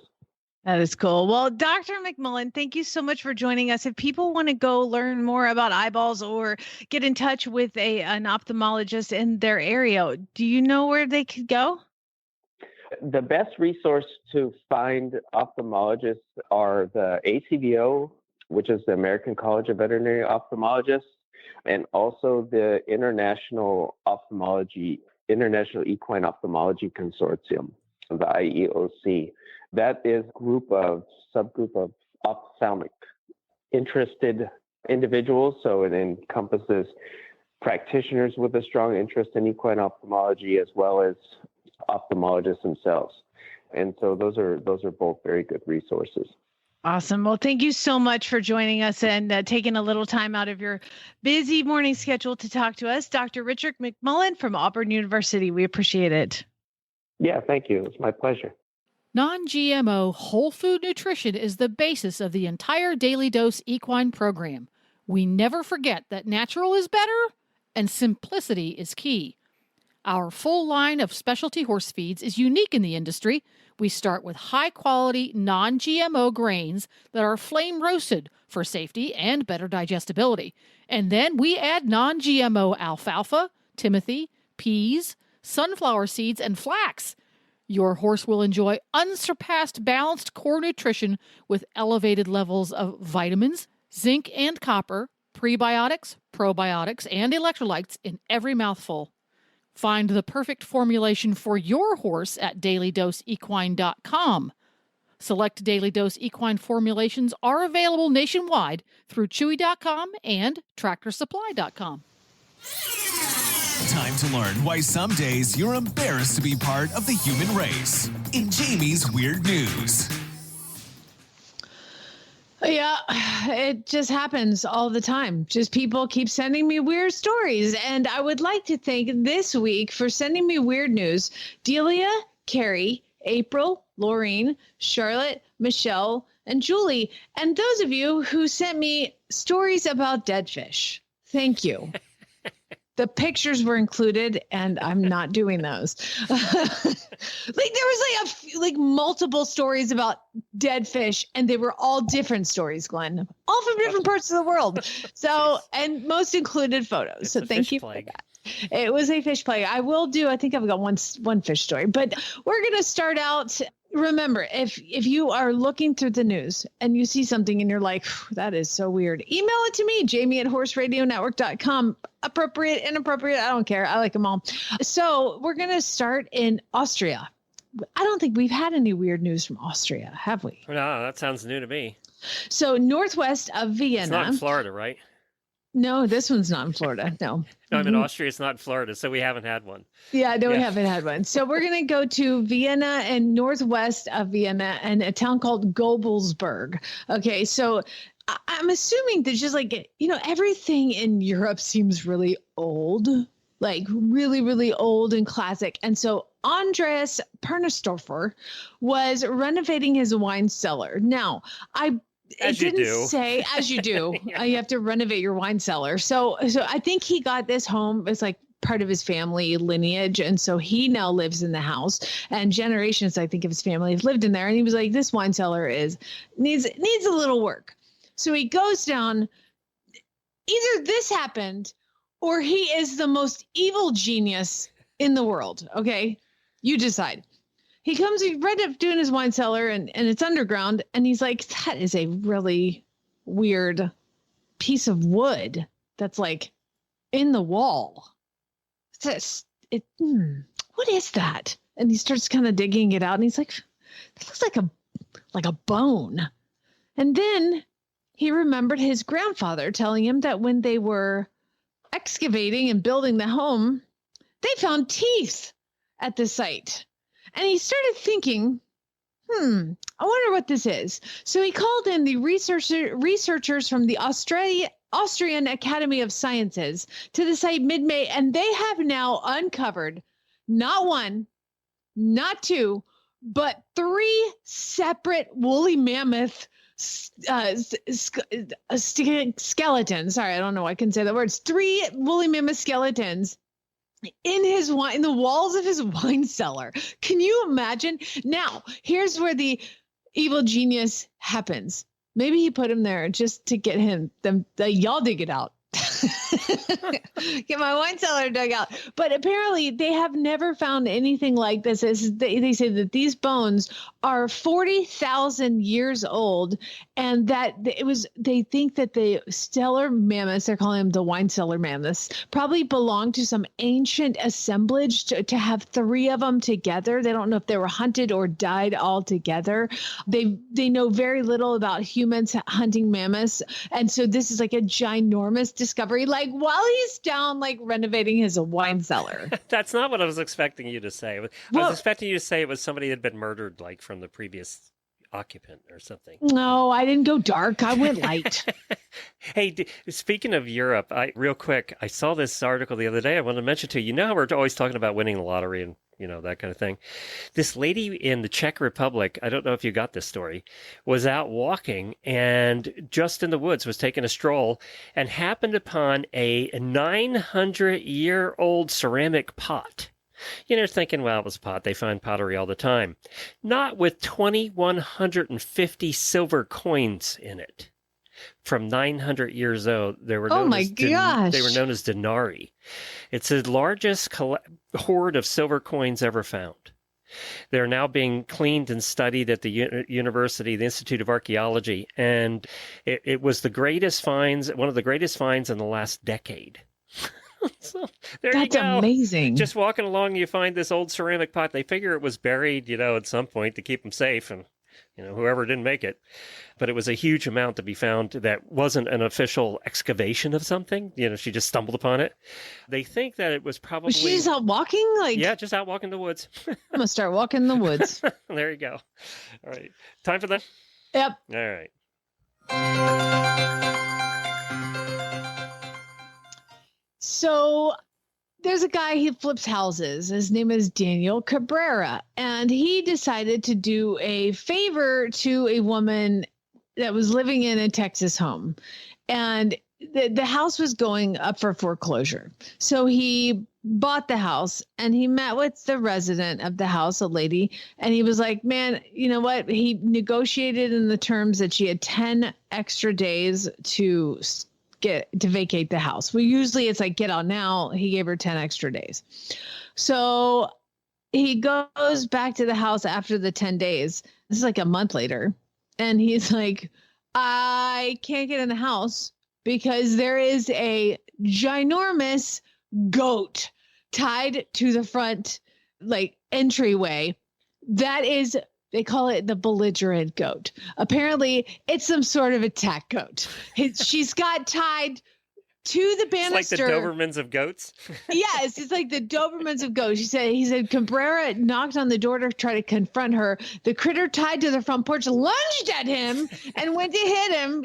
That is cool. Well, Dr. McMullen, thank you so much for joining us. If people want to go learn more about eyeballs or get in touch with an ophthalmologist in their area, do you know where they could go? The best resource to find ophthalmologists are the ACVO, which is the American College of Veterinary Ophthalmologists, and also the International Equine Ophthalmology Consortium, the IEOC. That is a subgroup of ophthalmic interested individuals. So it encompasses practitioners with a strong interest in equine ophthalmology, as well as ophthalmologists themselves. And so those are both very good resources. Awesome. Well, thank you so much for joining us and taking a little time out of your busy morning schedule to talk to us. Dr. Richard McMullen from Auburn University. We appreciate it. Yeah, thank you. It's my pleasure. Non-GMO whole food nutrition is the basis of the entire Daily Dose Equine program. We never forget that natural is better and simplicity is key. Our full line of specialty horse feeds is unique in the industry. We start with high-quality, non-GMO grains that are flame-roasted for safety and better digestibility. And then we add non-GMO alfalfa, timothy, peas, sunflower seeds, and flax. Your horse will enjoy unsurpassed balanced core nutrition with elevated levels of vitamins, zinc and copper, prebiotics, probiotics, and electrolytes in every mouthful. Find the perfect formulation for your horse at dailydoseequine.com. Select Daily Dose Equine formulations are available nationwide through Chewy.com and TractorSupply.com. Time to learn why some days you're embarrassed to be part of the human race. In Jamie's Weird News. Yeah, it just happens all the time. Just people keep sending me weird stories. And I would like to thank this week for sending me weird news, Delia, Carrie, April, Laureen, Charlotte, Michelle, and Julie. And those of you who sent me stories about dead fish. Thank you. The pictures were included, and I'm not doing those. There was multiple stories about dead fish, and they were all different stories, Glenn, all from different parts of the world. So, and most included photos. So thank you for that. It was a fish plague. I think I've got one fish story, but we're going to start out. Remember, if you are looking through the news and you see something and you're like, that is so weird, email it to me, jamie@horseradionetwork.com. Appropriate, inappropriate, I don't care. I like them all. So we're going to start in Austria. I don't think we've had any weird news from Austria, have we? No, that sounds new to me. So northwest of Vienna. It's not in Florida, right? No, this one's not in Florida. No. No, I'm in Austria. It's not in Florida, so we haven't had one. Yeah, no, we haven't had one. So we're going to go to Vienna and northwest of Vienna and a town called Gobelsburg. Okay, so I'm assuming that just everything in Europe seems really old, like really, really old and classic. And so Andreas Pernerstorfer was renovating his wine cellar. Now, As you do. You have to renovate your wine cellar. So I think he got this home as like part of his family lineage. And so he now lives in the house, and generations, I think, of his family have lived in there. And he was like, this wine cellar needs a little work. So he goes down. Either this happened or he is the most evil genius in the world. Okay. You decide. He right up doing his wine cellar and it's underground. And he's like, that is a really weird piece of wood that's like in the wall. What is that? And he starts kind of digging it out. And he's like, that looks like a bone. And then he remembered his grandfather telling him that when they were excavating and building the home, they found teeth at the site. And he started thinking, I wonder what this is. So he called in the researchers from the Austrian Academy of Sciences to the site mid-May, and they have now uncovered not one, not two, but 3 separate woolly mammoth skeletons. Sorry, I don't know. I can say the words. 3 woolly mammoth skeletons in the walls of his wine cellar. Can you imagine? Now, here's where the evil genius happens. Maybe he put him there just to get y'all dig it out. Get my wine cellar dug out. But apparently they have never found anything like this. They say that these bones are 40,000 years old, and that they think that the stellar mammoths, they're calling them the wine cellar mammoths, probably belong to some ancient assemblage to have 3 of them together. They don't know if they were hunted or died all together. They know very little about humans hunting mammoths. And so this is like a ginormous discovery, like while he's down, like renovating his wine cellar. That's not what I was expecting you to say. I was expecting you to say it was somebody that had been murdered, like from the previous occupant or something. No, I didn't go dark. I went light. Hey, speaking of Europe, real quick, I saw this article the other day. I wanted to mention to you. You know how we're always talking about winning the lottery and that kind of thing. This lady in the Czech Republic, I don't know if you got this story, was out walking and just in the woods was taking a stroll and happened upon a 900-year-old ceramic pot. Thinking, well, it was a pot. They find pottery all the time. Not with 2,150 silver coins in it. From 900 years old, they were known as denarii. It's the largest hoard of silver coins ever found. They're now being cleaned and studied at the university, the Institute of Archaeology, and it was one of the greatest finds in the last decade. So there That's you go. Amazing. Just walking along, you find this old ceramic pot. They figure it was buried, at some point to keep them safe, and whoever didn't make it. But it was a huge amount to be found that wasn't an official excavation of something. She just stumbled upon it. They think that it was probably... Was she just out walking? Yeah, just out walking the woods. I'm going to start walking in the woods. There you go. All right. Time for that? Yep. All right. So there's a guy, he flips houses. His name is Daniel Cabrera, and he decided to do a favor to a woman that was living in a Texas home. And the house was going up for foreclosure. So he bought the house and he met with the resident of the house, a lady, and he was like, man, you know what? He negotiated in the terms that she had 10 extra days to vacate the house. Well, usually it's like, get out now. He gave her 10 extra days. So he goes back to the house after the 10 days. This is like a month later. And he's like, I can't get in the house because there is a ginormous goat tied to the front, like, entryway. That is, they call it the belligerent goat. Apparently, it's some sort of attack goat. She's got tied to the banister. It's like the Dobermans of goats? Yes, it's like the Dobermans of goats. He said Cabrera knocked on the door to try to confront her. The critter tied to the front porch lunged at him and went to hit him.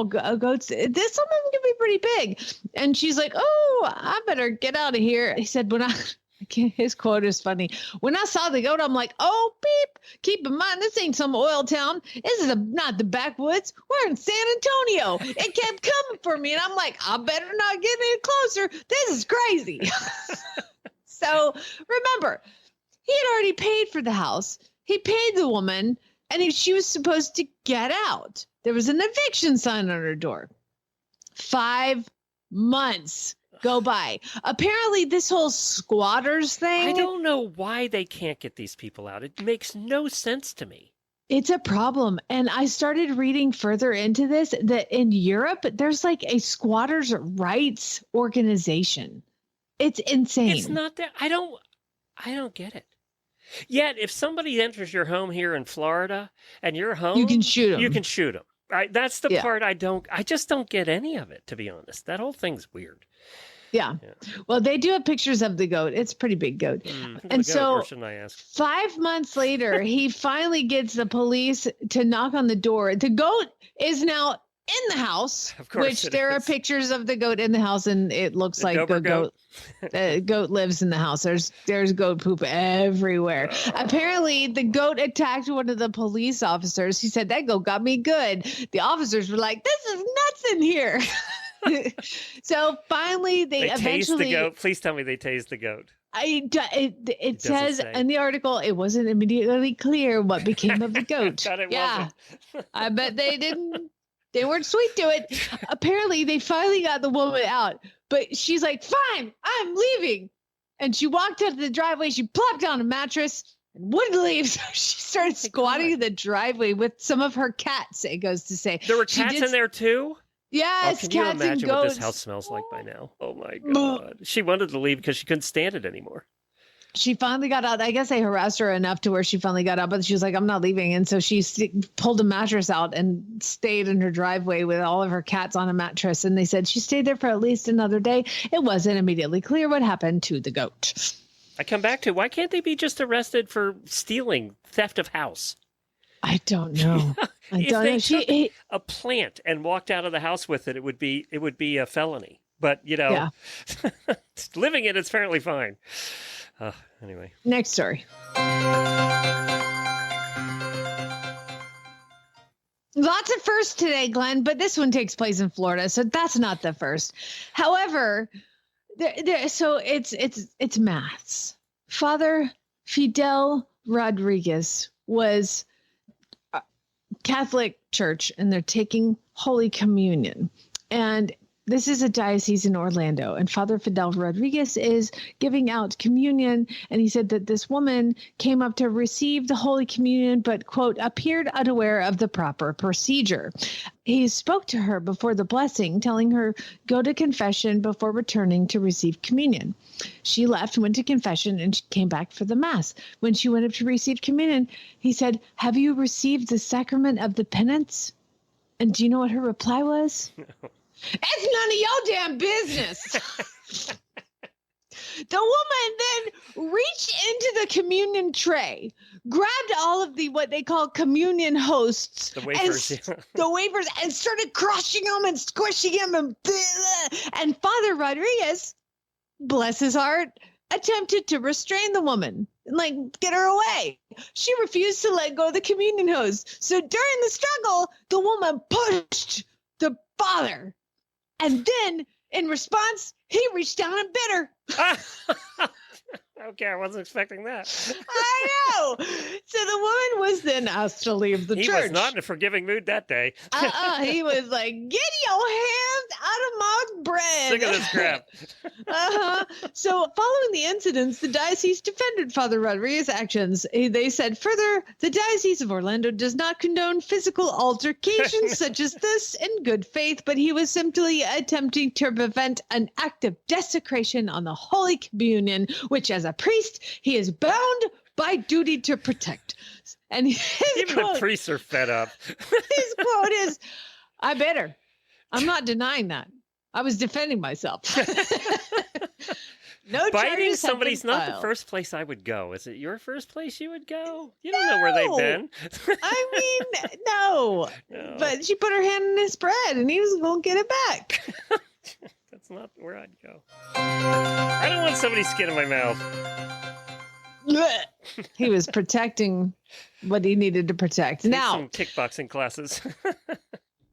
Goats, some of them can be pretty big. And she's like, oh, I better get out of here. He said, his quote is funny. When I saw the goat, I'm like, oh, beep. Keep in mind, this ain't some oil town. This is not the backwoods. We're in San Antonio. It kept coming for me. And I'm like, I better not get any closer. This is crazy. So remember, he had already paid for the house. He paid the woman, and she was supposed to get out. There was an eviction sign on her door. 5 months go by. Apparently, this whole squatters thing. I don't know why they can't get these people out. It makes no sense to me. It's a problem. And I started reading further into this, that in Europe, there's like a squatters' rights organization. It's insane. It's not that. I don't get it. Yet, if somebody enters your home here in Florida and you're home, you can shoot them. You can shoot them. That's the part I just don't get any of it, to be honest. That whole thing's weird. Yeah. Well, they do have pictures of the goat. It's a pretty big goat. And so 5 months later, he finally gets the police to knock on the door. The goat is now in the house, Of course which it there are is. pictures of the goat in the house, and it looks The like Dober a goat. Goat lives in the house. There's goat poop everywhere. Apparently, the goat attacked one of the police officers. He said, that goat got me good. The officers were like, this is nuts in here. So finally, they They tased eventually. the goat. Please tell me they tased the goat. It doesn't says say. in the article, it wasn't immediately clear what became of the goat. God, it Yeah, wasn't. I bet they didn't. They weren't sweet to it. Apparently, they finally got the woman out, but she's like, fine, I'm leaving. And she walked out of the driveway. She plopped on a mattress and wouldn't leave. So she started squatting in the driveway with some of her cats, it goes to say. There were She cats did- in there too? Yes, Can you cats and imagine what goats. this house smells like by now? Oh my God. She wanted to leave because she couldn't stand it anymore. She finally got out. I guess I harassed her enough to where she finally got out, but she was like, I'm not leaving. And so she pulled a mattress out and stayed in her driveway with all of her cats on a mattress. And they said she stayed there for at least another day. It wasn't immediately clear what happened to the goat. I come back to, why can't they be just arrested for stealing, theft of house? I don't know. I If don't they know. took a plant and walked out of the house with it, it would be a felony. But, you know, living it is apparently fine. Anyway. Next story. Lots of firsts today, Glenn, but this one takes place in Florida, so that's not the first. However, so it's maths. Father Fidel Rodriguez was a Catholic church, and they're taking Holy Communion. And this is a diocese in Orlando, and Father Fidel Rodriguez is giving out communion. And he said that this woman came up to receive the Holy Communion, but, quote, appeared unaware of the proper procedure. He spoke to her before the blessing, telling her, go to confession before returning to receive communion. She left, went to confession, and she came back for the Mass. When she went up to receive communion, he said, have you received the sacrament of the penance? And do you know what her reply was? It's none of your damn business. The woman then reached into the communion tray, grabbed all of the what they call communion hosts, The wafers, the wafers, and started crushing them and squishing them. And Father Rodriguez, bless his heart, attempted to restrain the woman, like get her away. She refused to let go of the communion host. So during the struggle, the woman pushed the father. And then, in response, he reached down and bit her. Okay, I wasn't expecting that. I know. So the woman was then asked to leave the He church. was not in a forgiving mood that day. He was like, get your hands out of my bread. Sick of this crap. So following the incidents, the diocese defended Father Rodriguez's actions. They said, further, the Diocese of Orlando does not condone physical altercations such as this in good faith, but he was simply attempting to prevent an act of desecration on the Holy Communion, which as a priest, he is bound by duty to protect. And Even the priests are fed up. his quote is, I bit her. I'm not denying that. I was defending myself. No Biting charges have somebody's been not the filed. first place I would go. Is it your first place you would go? You don't know where they've been. I mean, no. No. But she put her hand in his bread and he was going to get it back. That's not where I'd go. I don't want somebody's skin in my mouth. He was protecting what he needed to protect. Take Now, some kickboxing classes.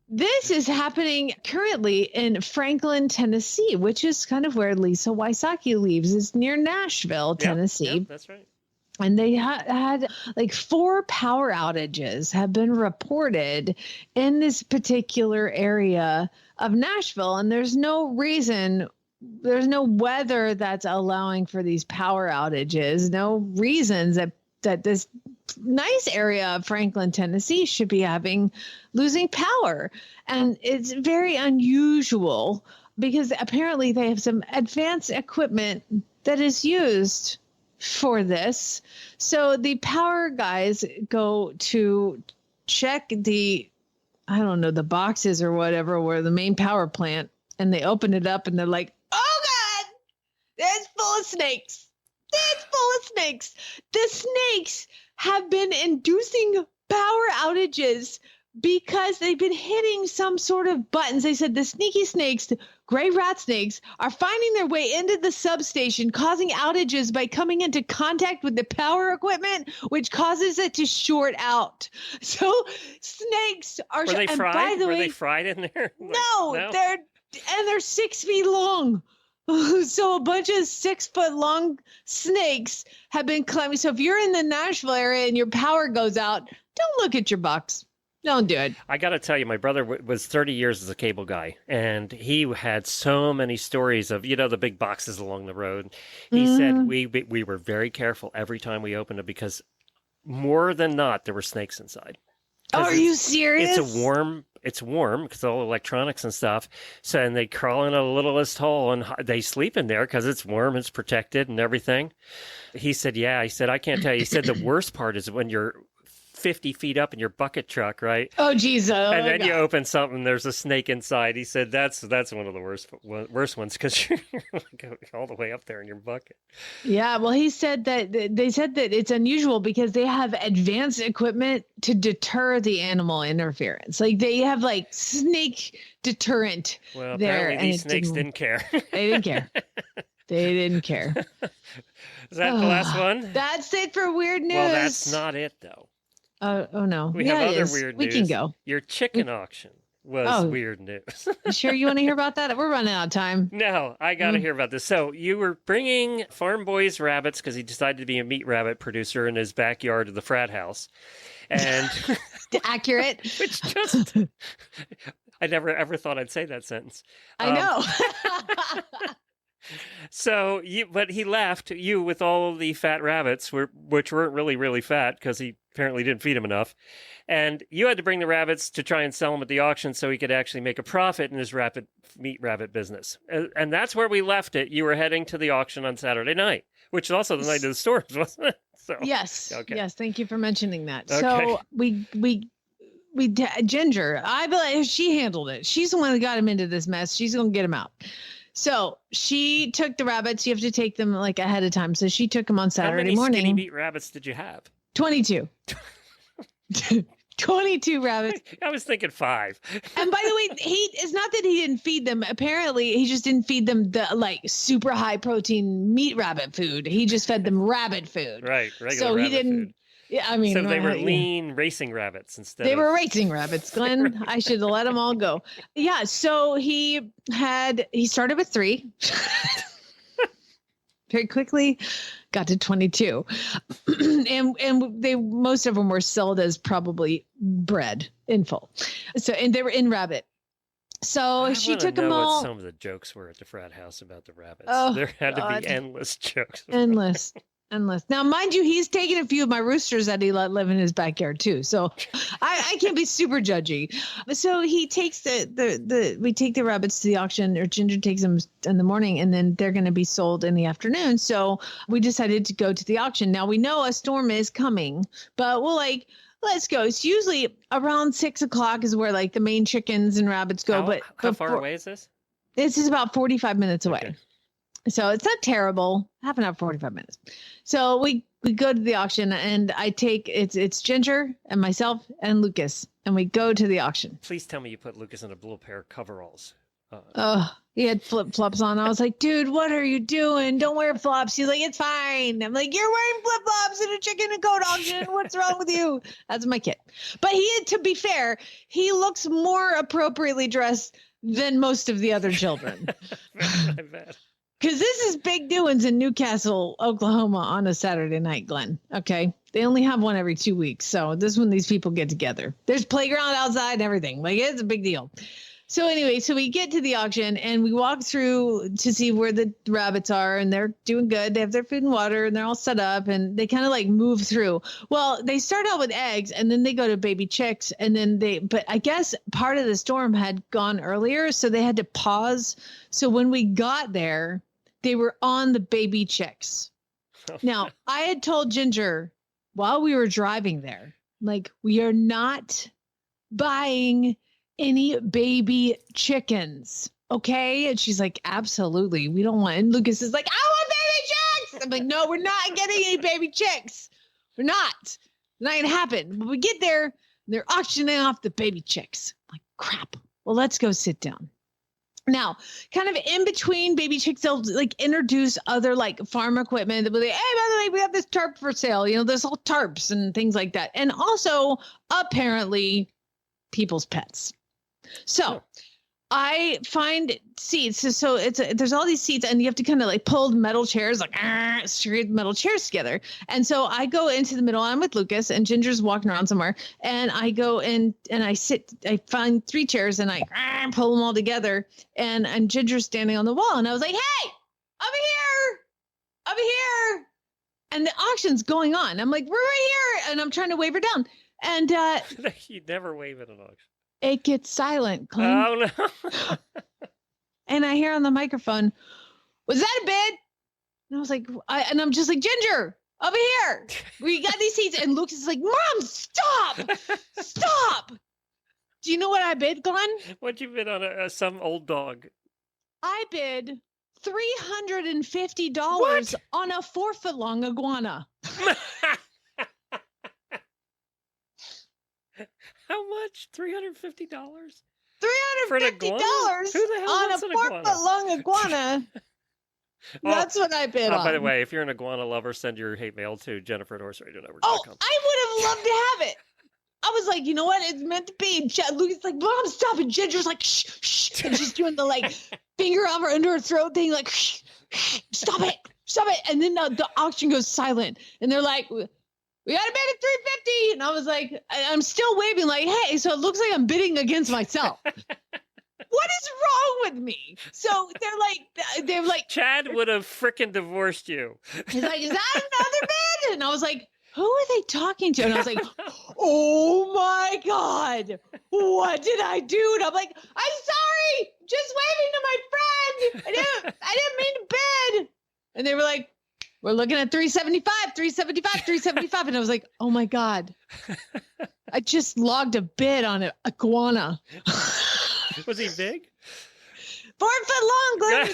this is happening currently in Franklin, Tennessee, which is kind of where Lisa Wysocki lives. It's near Nashville, Tennessee. Yep, that's right. And they had like 4 power outages have been reported in this particular area of Nashville. And there's no reason, there's no weather that's allowing for these power outages, no reasons that this nice area of Franklin, Tennessee should be losing power. And it's very unusual because apparently they have some advanced equipment that is used for this. So the power guys go to check the boxes or whatever, where the main power plant, and they open it up and they're like, oh God, it's full of snakes. It's full of snakes. The snakes have been inducing power outages because they've been hitting some sort of buttons. They said the sneaky snakes, the gray rat snakes, are finding their way into the substation, causing outages by coming into contact with the power equipment, which causes it to short out. So snakes are. Were they and fried? by the Were way, they fried in there? no, they're 6 feet long. So a bunch of 6 foot long snakes have been climbing. So if you're in the Nashville area and your power goes out, don't look at your bucks. Don't do it. I got to tell you, my brother was 30 years as a cable guy, and he had so many stories of, the big boxes along the road. He said we were very careful every time we opened it because more than not, there were snakes inside. Are you serious? It's warm because all electronics and stuff. So, and they crawl in a littlest hole and they sleep in there because it's warm, it's protected and everything. He said, yeah. He said, I can't tell you. He said, the worst part is when you're 50 feet up in your bucket truck, right? Oh, geez. And then you open something, there's a snake inside. He said, that's one of the worst ones because you're like all the way up there in your bucket. Yeah, well, he said that they said that it's unusual because they have advanced equipment to deter the animal interference. Like they have like snake deterrent well, there. Apparently these snakes didn't care. They didn't care. They didn't care. Is that the last one? That's it for weird news. Well, that's not it, though. Oh, no. We have other weird news. We can go. Your chicken auction was weird news. You sure you want to hear about that? We're running out of time. No, I got to hear about this. So you were bringing Farm Boy's rabbits because he decided to be a meat rabbit producer in his backyard of the frat house. And accurate. Which just, I never ever thought I'd say that sentence. I know. So, but he left you with all of the fat rabbits, which weren't really, really fat because he apparently didn't feed them enough. And you had to bring the rabbits to try and sell them at the auction so he could actually make a profit in his meat rabbit business. And that's where we left it. You were heading to the auction on Saturday night, which is also the night of the storms, wasn't it? So, yes. Okay. Yes. Thank you for mentioning that. Okay. So Ginger, I believe she handled it. She's the one that got him into this mess. She's going to get him out. So she took the rabbits. You have to take them like ahead of time. So she took them on Saturday morning. How many skinny meat rabbits did you have? 22. 22 rabbits. I was thinking 5. And by the way, it's not that he didn't feed them. Apparently, he just didn't feed them the like super high protein meat rabbit food. He just fed them rabbit food. Right. Regular so rabbit he didn't. Food. Yeah, I mean, so they were lean racing rabbits instead. They were racing rabbits, Glenn. I should have let them all go. Yeah. So he started with 3. Very quickly got to 22. and most of them were sold as probably bred in full. So, and they were in rabbit. So she took them all. What some of the jokes were at the frat house about the rabbits. Oh, there had to be endless jokes. Endless. Now, mind you, he's taken a few of my roosters that he let live in his backyard too. So I can't be super judgy. So he takes we take the rabbits to the auction, or Ginger takes them in the morning, and then they're going to be sold in the afternoon. So we decided to go to the auction. Now we know a storm is coming, but we'll let's go. It's usually around 6 o'clock is where like the main chickens and rabbits go. How far away is this? This is about 45 minutes away. Okay. So it's not terrible. Half an hour, 45 minutes. So we go to the auction, and I take it's Ginger and myself and Lucas, and we go to the auction. Please tell me you put Lucas in a blue pair of coveralls. He had flip-flops on. I was like, dude, what are you doing? Don't wear flops. He's like, it's fine. I'm like, you're wearing flip-flops in a chicken and goat auction. What's wrong with you? That's my kid. But to be fair, he looks more appropriately dressed than most of the other children. I bet. Because this is big doings in Newcastle, Oklahoma on a Saturday night, Glenn. Okay. They only have one every 2 weeks. So this is when these people get together. There's playground outside and everything. Like, it's a big deal. So anyway, so we get to the auction and we walk through to see where the rabbits are, and they're doing good. They have their food and water and they're all set up, and they kind of like move through. Well, they start out with eggs and then they go to baby chicks, and then but I guess part of the storm had gone earlier, so they had to pause. So when we got there, they were on the baby chicks. Now, I had told Ginger while we were driving there, like, we are not buying any baby chickens. Okay. And she's like, absolutely. We don't want. And Lucas is like, I want baby chicks. I'm like, no, we're not getting any baby chicks. We're not. It's not going to happen. But we get there. They're auctioning off the baby chicks. I'm like, crap. Well, let's go sit down. Now, kind of in between baby chicks, they'll like introduce other like farm equipment. They'll be like, hey, by the way, we have this tarp for sale. You know, there's all tarps and things like that. And also, apparently, people's pets. So I find seats. So there's all these seats, and you have to kind of like pull metal chairs, like straight metal chairs together. And so I go into the middle. I'm with Lucas, and Ginger's walking around somewhere. And I go in and I sit. I find 3 chairs, and I pull them all together. And Ginger's standing on the wall, and I was like, "Hey, over here!" And the auction's going on. I'm like, "We're right here," and I'm trying to wave her down. And you'd never wave at an auction. It gets silent, Glenn. Oh, no. And I hear on the microphone, was that a bid? And I was like, I'm just like, Ginger, over here. We got these seats. And Lucas is like, Mom, stop. Stop. Do you know what I bid, Glenn? What'd you bid on some old dog? I bid $350 on a 4-foot-long iguana. How much? $350? $350 for an iguana? Who the hell on a wants an iguana? 4-foot-long iguana. That's what I bid on. By the way, if you're an iguana lover, send your hate mail to Jennifer@horseradionetwork.com. Oh, I would have loved to have it. I was like, you know what? It's meant to be. Lucas like, Mom, stop. And Ginger's like, shh, shh. And she's doing the like finger under her throat thing, like, shh, shh, stop it. And then the auction goes silent. And they're like, we got a bid at $350. And I was like, I'm still waving like, hey, so it looks like I'm bidding against myself. What is wrong with me? So they're like, Chad would have frickin' divorced you. He's like, is that another bid? And I was like, who are they talking to? And I was like, oh my God, what did I do? And I'm like, I'm sorry, just waving to my friend. I didn't mean to bid. And they were like, we're looking at 375. And I was like, oh my God, I just logged a bid on an iguana. Was he big? 4 foot long, Glenn.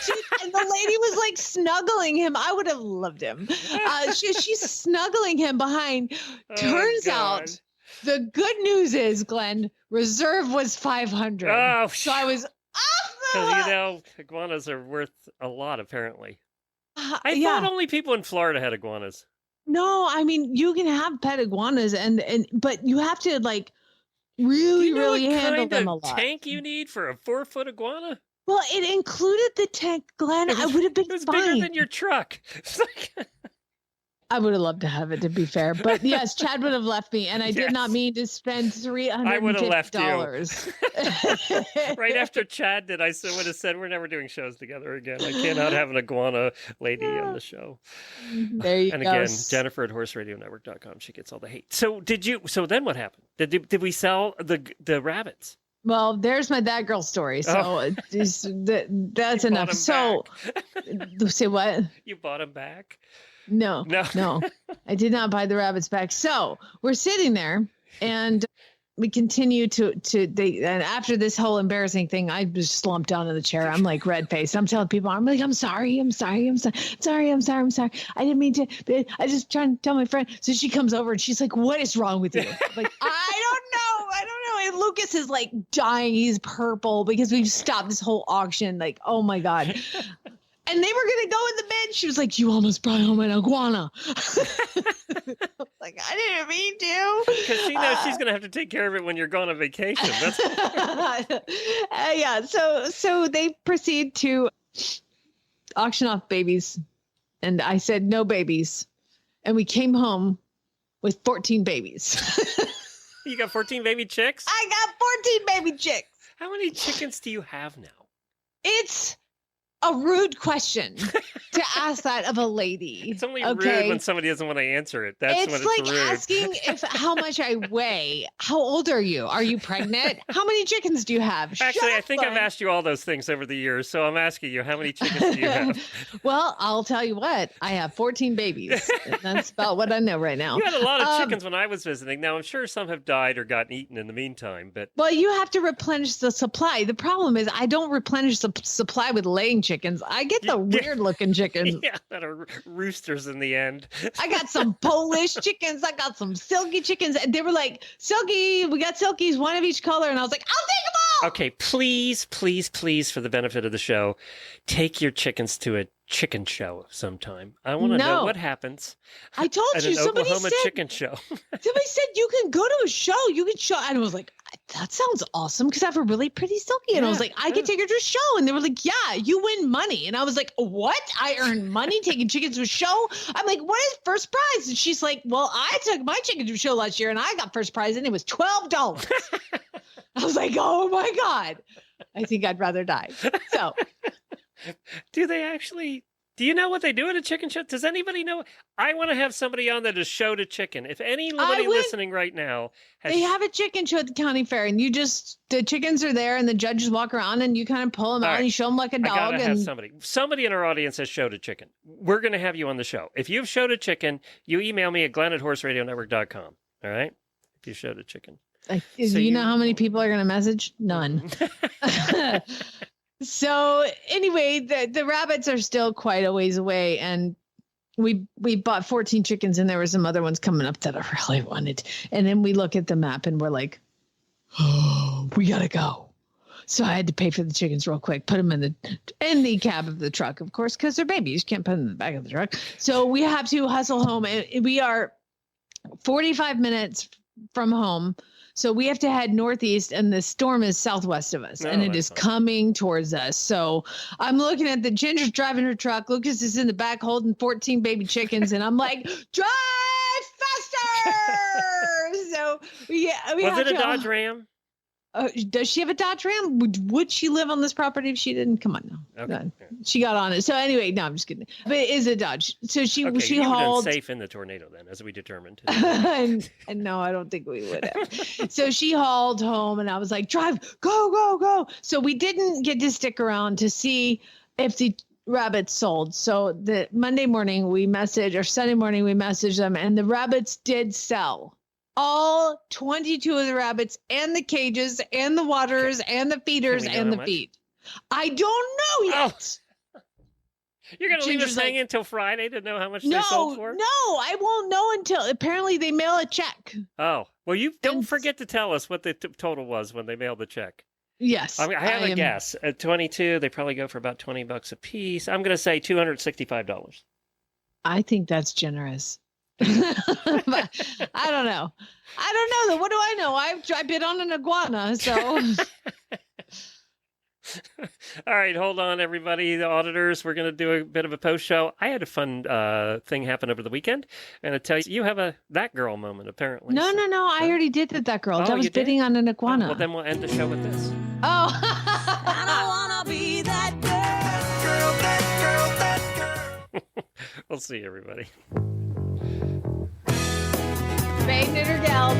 And the lady was like snuggling him. I would have loved him. She's snuggling him behind. Turns out the good news is, Glenn, reserve was 500. Oh, so I was off the Because, hook. iguanas are worth a lot, apparently. I thought only people in Florida had iguanas. No, I mean, you can have pet iguanas, but you have to like really handle them a lot. Tank you need for a 4-foot iguana? Well, it included the tank, Glenn. I would have been It was fine. bigger than your truck. I would have loved to have it, to be fair. But yes, Chad would have left me, and I did not mean to spend $350. I would have left you. Right after Chad did, I would have said, we're never doing shows together again. I cannot have an iguana lady on the show. There you go. And again, Jennifer@horseradionetwork.com. She gets all the hate. So then what happened? Did we sell the rabbits? Well, there's my that girl story. So that's enough. So say what? You bought them back? No. I did not buy the rabbits back. So we're sitting there and we continue and after this whole embarrassing thing, I just slumped down in the chair. I'm like red faced. I'm telling people, I'm like, I'm sorry. I didn't mean to. I just trying to tell my friend. So she comes over and she's like, what is wrong with you? I'm like, I don't know. And Lucas is like dying. He's purple because we've stopped this whole auction. Like, oh my God. And they were going to go in the bed. She was like, you almost brought home an iguana. Like, I didn't mean to. Because she knows she's going to have to take care of it when you're going on vacation. That's yeah. So they proceed to auction off babies. And I said, no babies. And we came home with 14 babies. You got 14 baby chicks? I got 14 baby chicks. How many chickens do you have now? It's a rude question to ask that of a lady. It's only rude when somebody doesn't want to answer it. That's when it's like rude. asking how much I weigh. How old are you? Are you pregnant? How many chickens do you have? Actually, I think I've asked you all those things over the years, so I'm asking you, how many chickens do you have? Well, I'll tell you what. I have 14 babies. That's about what I know right now. You had a lot of chickens when I was visiting. Now, I'm sure some have died or gotten eaten in the meantime, but... Well, you have to replenish the supply. The problem is I don't replenish the supply with laying chickens. chickens. I get the weird looking chickens. Yeah, that are roosters in the end. I got some Polish chickens. I got some silky chickens. And they were like, Silky, we got silkies, one of each color. And I was like, I'll take them all. Okay, please, please, please, for the benefit of the show, take your chickens to a chicken show sometime. I want to know what happens. I told at you, an somebody Oklahoma said, chicken show. somebody said you can go to a show. You can show. And I was like, that sounds awesome because I have a really pretty silky. And I was like, I could take her to a show. And they were like, yeah, you win money. And I was like, what? I earn money taking chickens to a show? I'm like, what is first prize? And she's like, well, I took my chicken to a show last year and I got first prize and it was $12. I was like, oh my God. I think I'd rather die. So do you know what they do at a chicken show? Does anybody know? I want to have somebody on that has showed a chicken. If anybody listening right now they have a chicken show at the county fair and the chickens are there and the judges walk around and you kind of pull them out and you show them like a dog. I gotta have somebody in our audience has showed a chicken. We're going to have you on the show. If you've showed a chicken, you email me at glenn@horseradionetwork.com. All right. If you showed a chicken. So you know how many people are going to message? None. So anyway, the rabbits are still quite a ways away, and we bought 14 chickens, and there were some other ones coming up that I really wanted. And then we look at the map, and we're like, oh, we gotta go. So I had to pay for the chickens real quick, put them in the cab of the truck, of course, because they're babies. You can't put them in the back of the truck. So we have to hustle home, and we are 45 minutes from home. So we have to head northeast, and the storm is southwest of us, and it is coming towards us. So I'm looking at the Ginger's driving her truck. Lucas is in the back holding 14 baby chickens, and I'm like, drive faster! So we was it a Dodge Ram? Does she have a Dodge Ram? Would she live on this property if she didn't? Come on now. Okay. No. She got on it. So anyway, no, I'm just kidding. But it is a Dodge. So she hauled safe in the tornado then, as we determined. and no, I don't think we would have. So she hauled home, and I was like, drive, go, go, go. So we didn't get to stick around to see if the rabbits sold. So the Monday morning Sunday morning we messaged them, and the rabbits did sell. All 22 of the rabbits and the cages and the waters and the feeders and the feed. I don't know yet. Oh. You're going to leave us hanging until Friday to know how much they sold for? No, I won't know until apparently they mail a check. Oh, well, you don't forget to tell us what the total was when they mailed the check. Yes. I have a guess. At 22, they probably go for about $20 a piece. I'm going to say $265. I think that's generous. But I don't know. What do I know? I bid on an iguana, so. All right, hold on, everybody. The auditors, we're going to do a bit of a post show. I had a fun thing happen over the weekend, and I tell you have a that girl moment apparently. No. I already did that girl. That was bidding on an iguana. Well, then we'll end the show with this. Oh. I don't wanna be that girl. We'll see everybody. Spay, knitter, gals.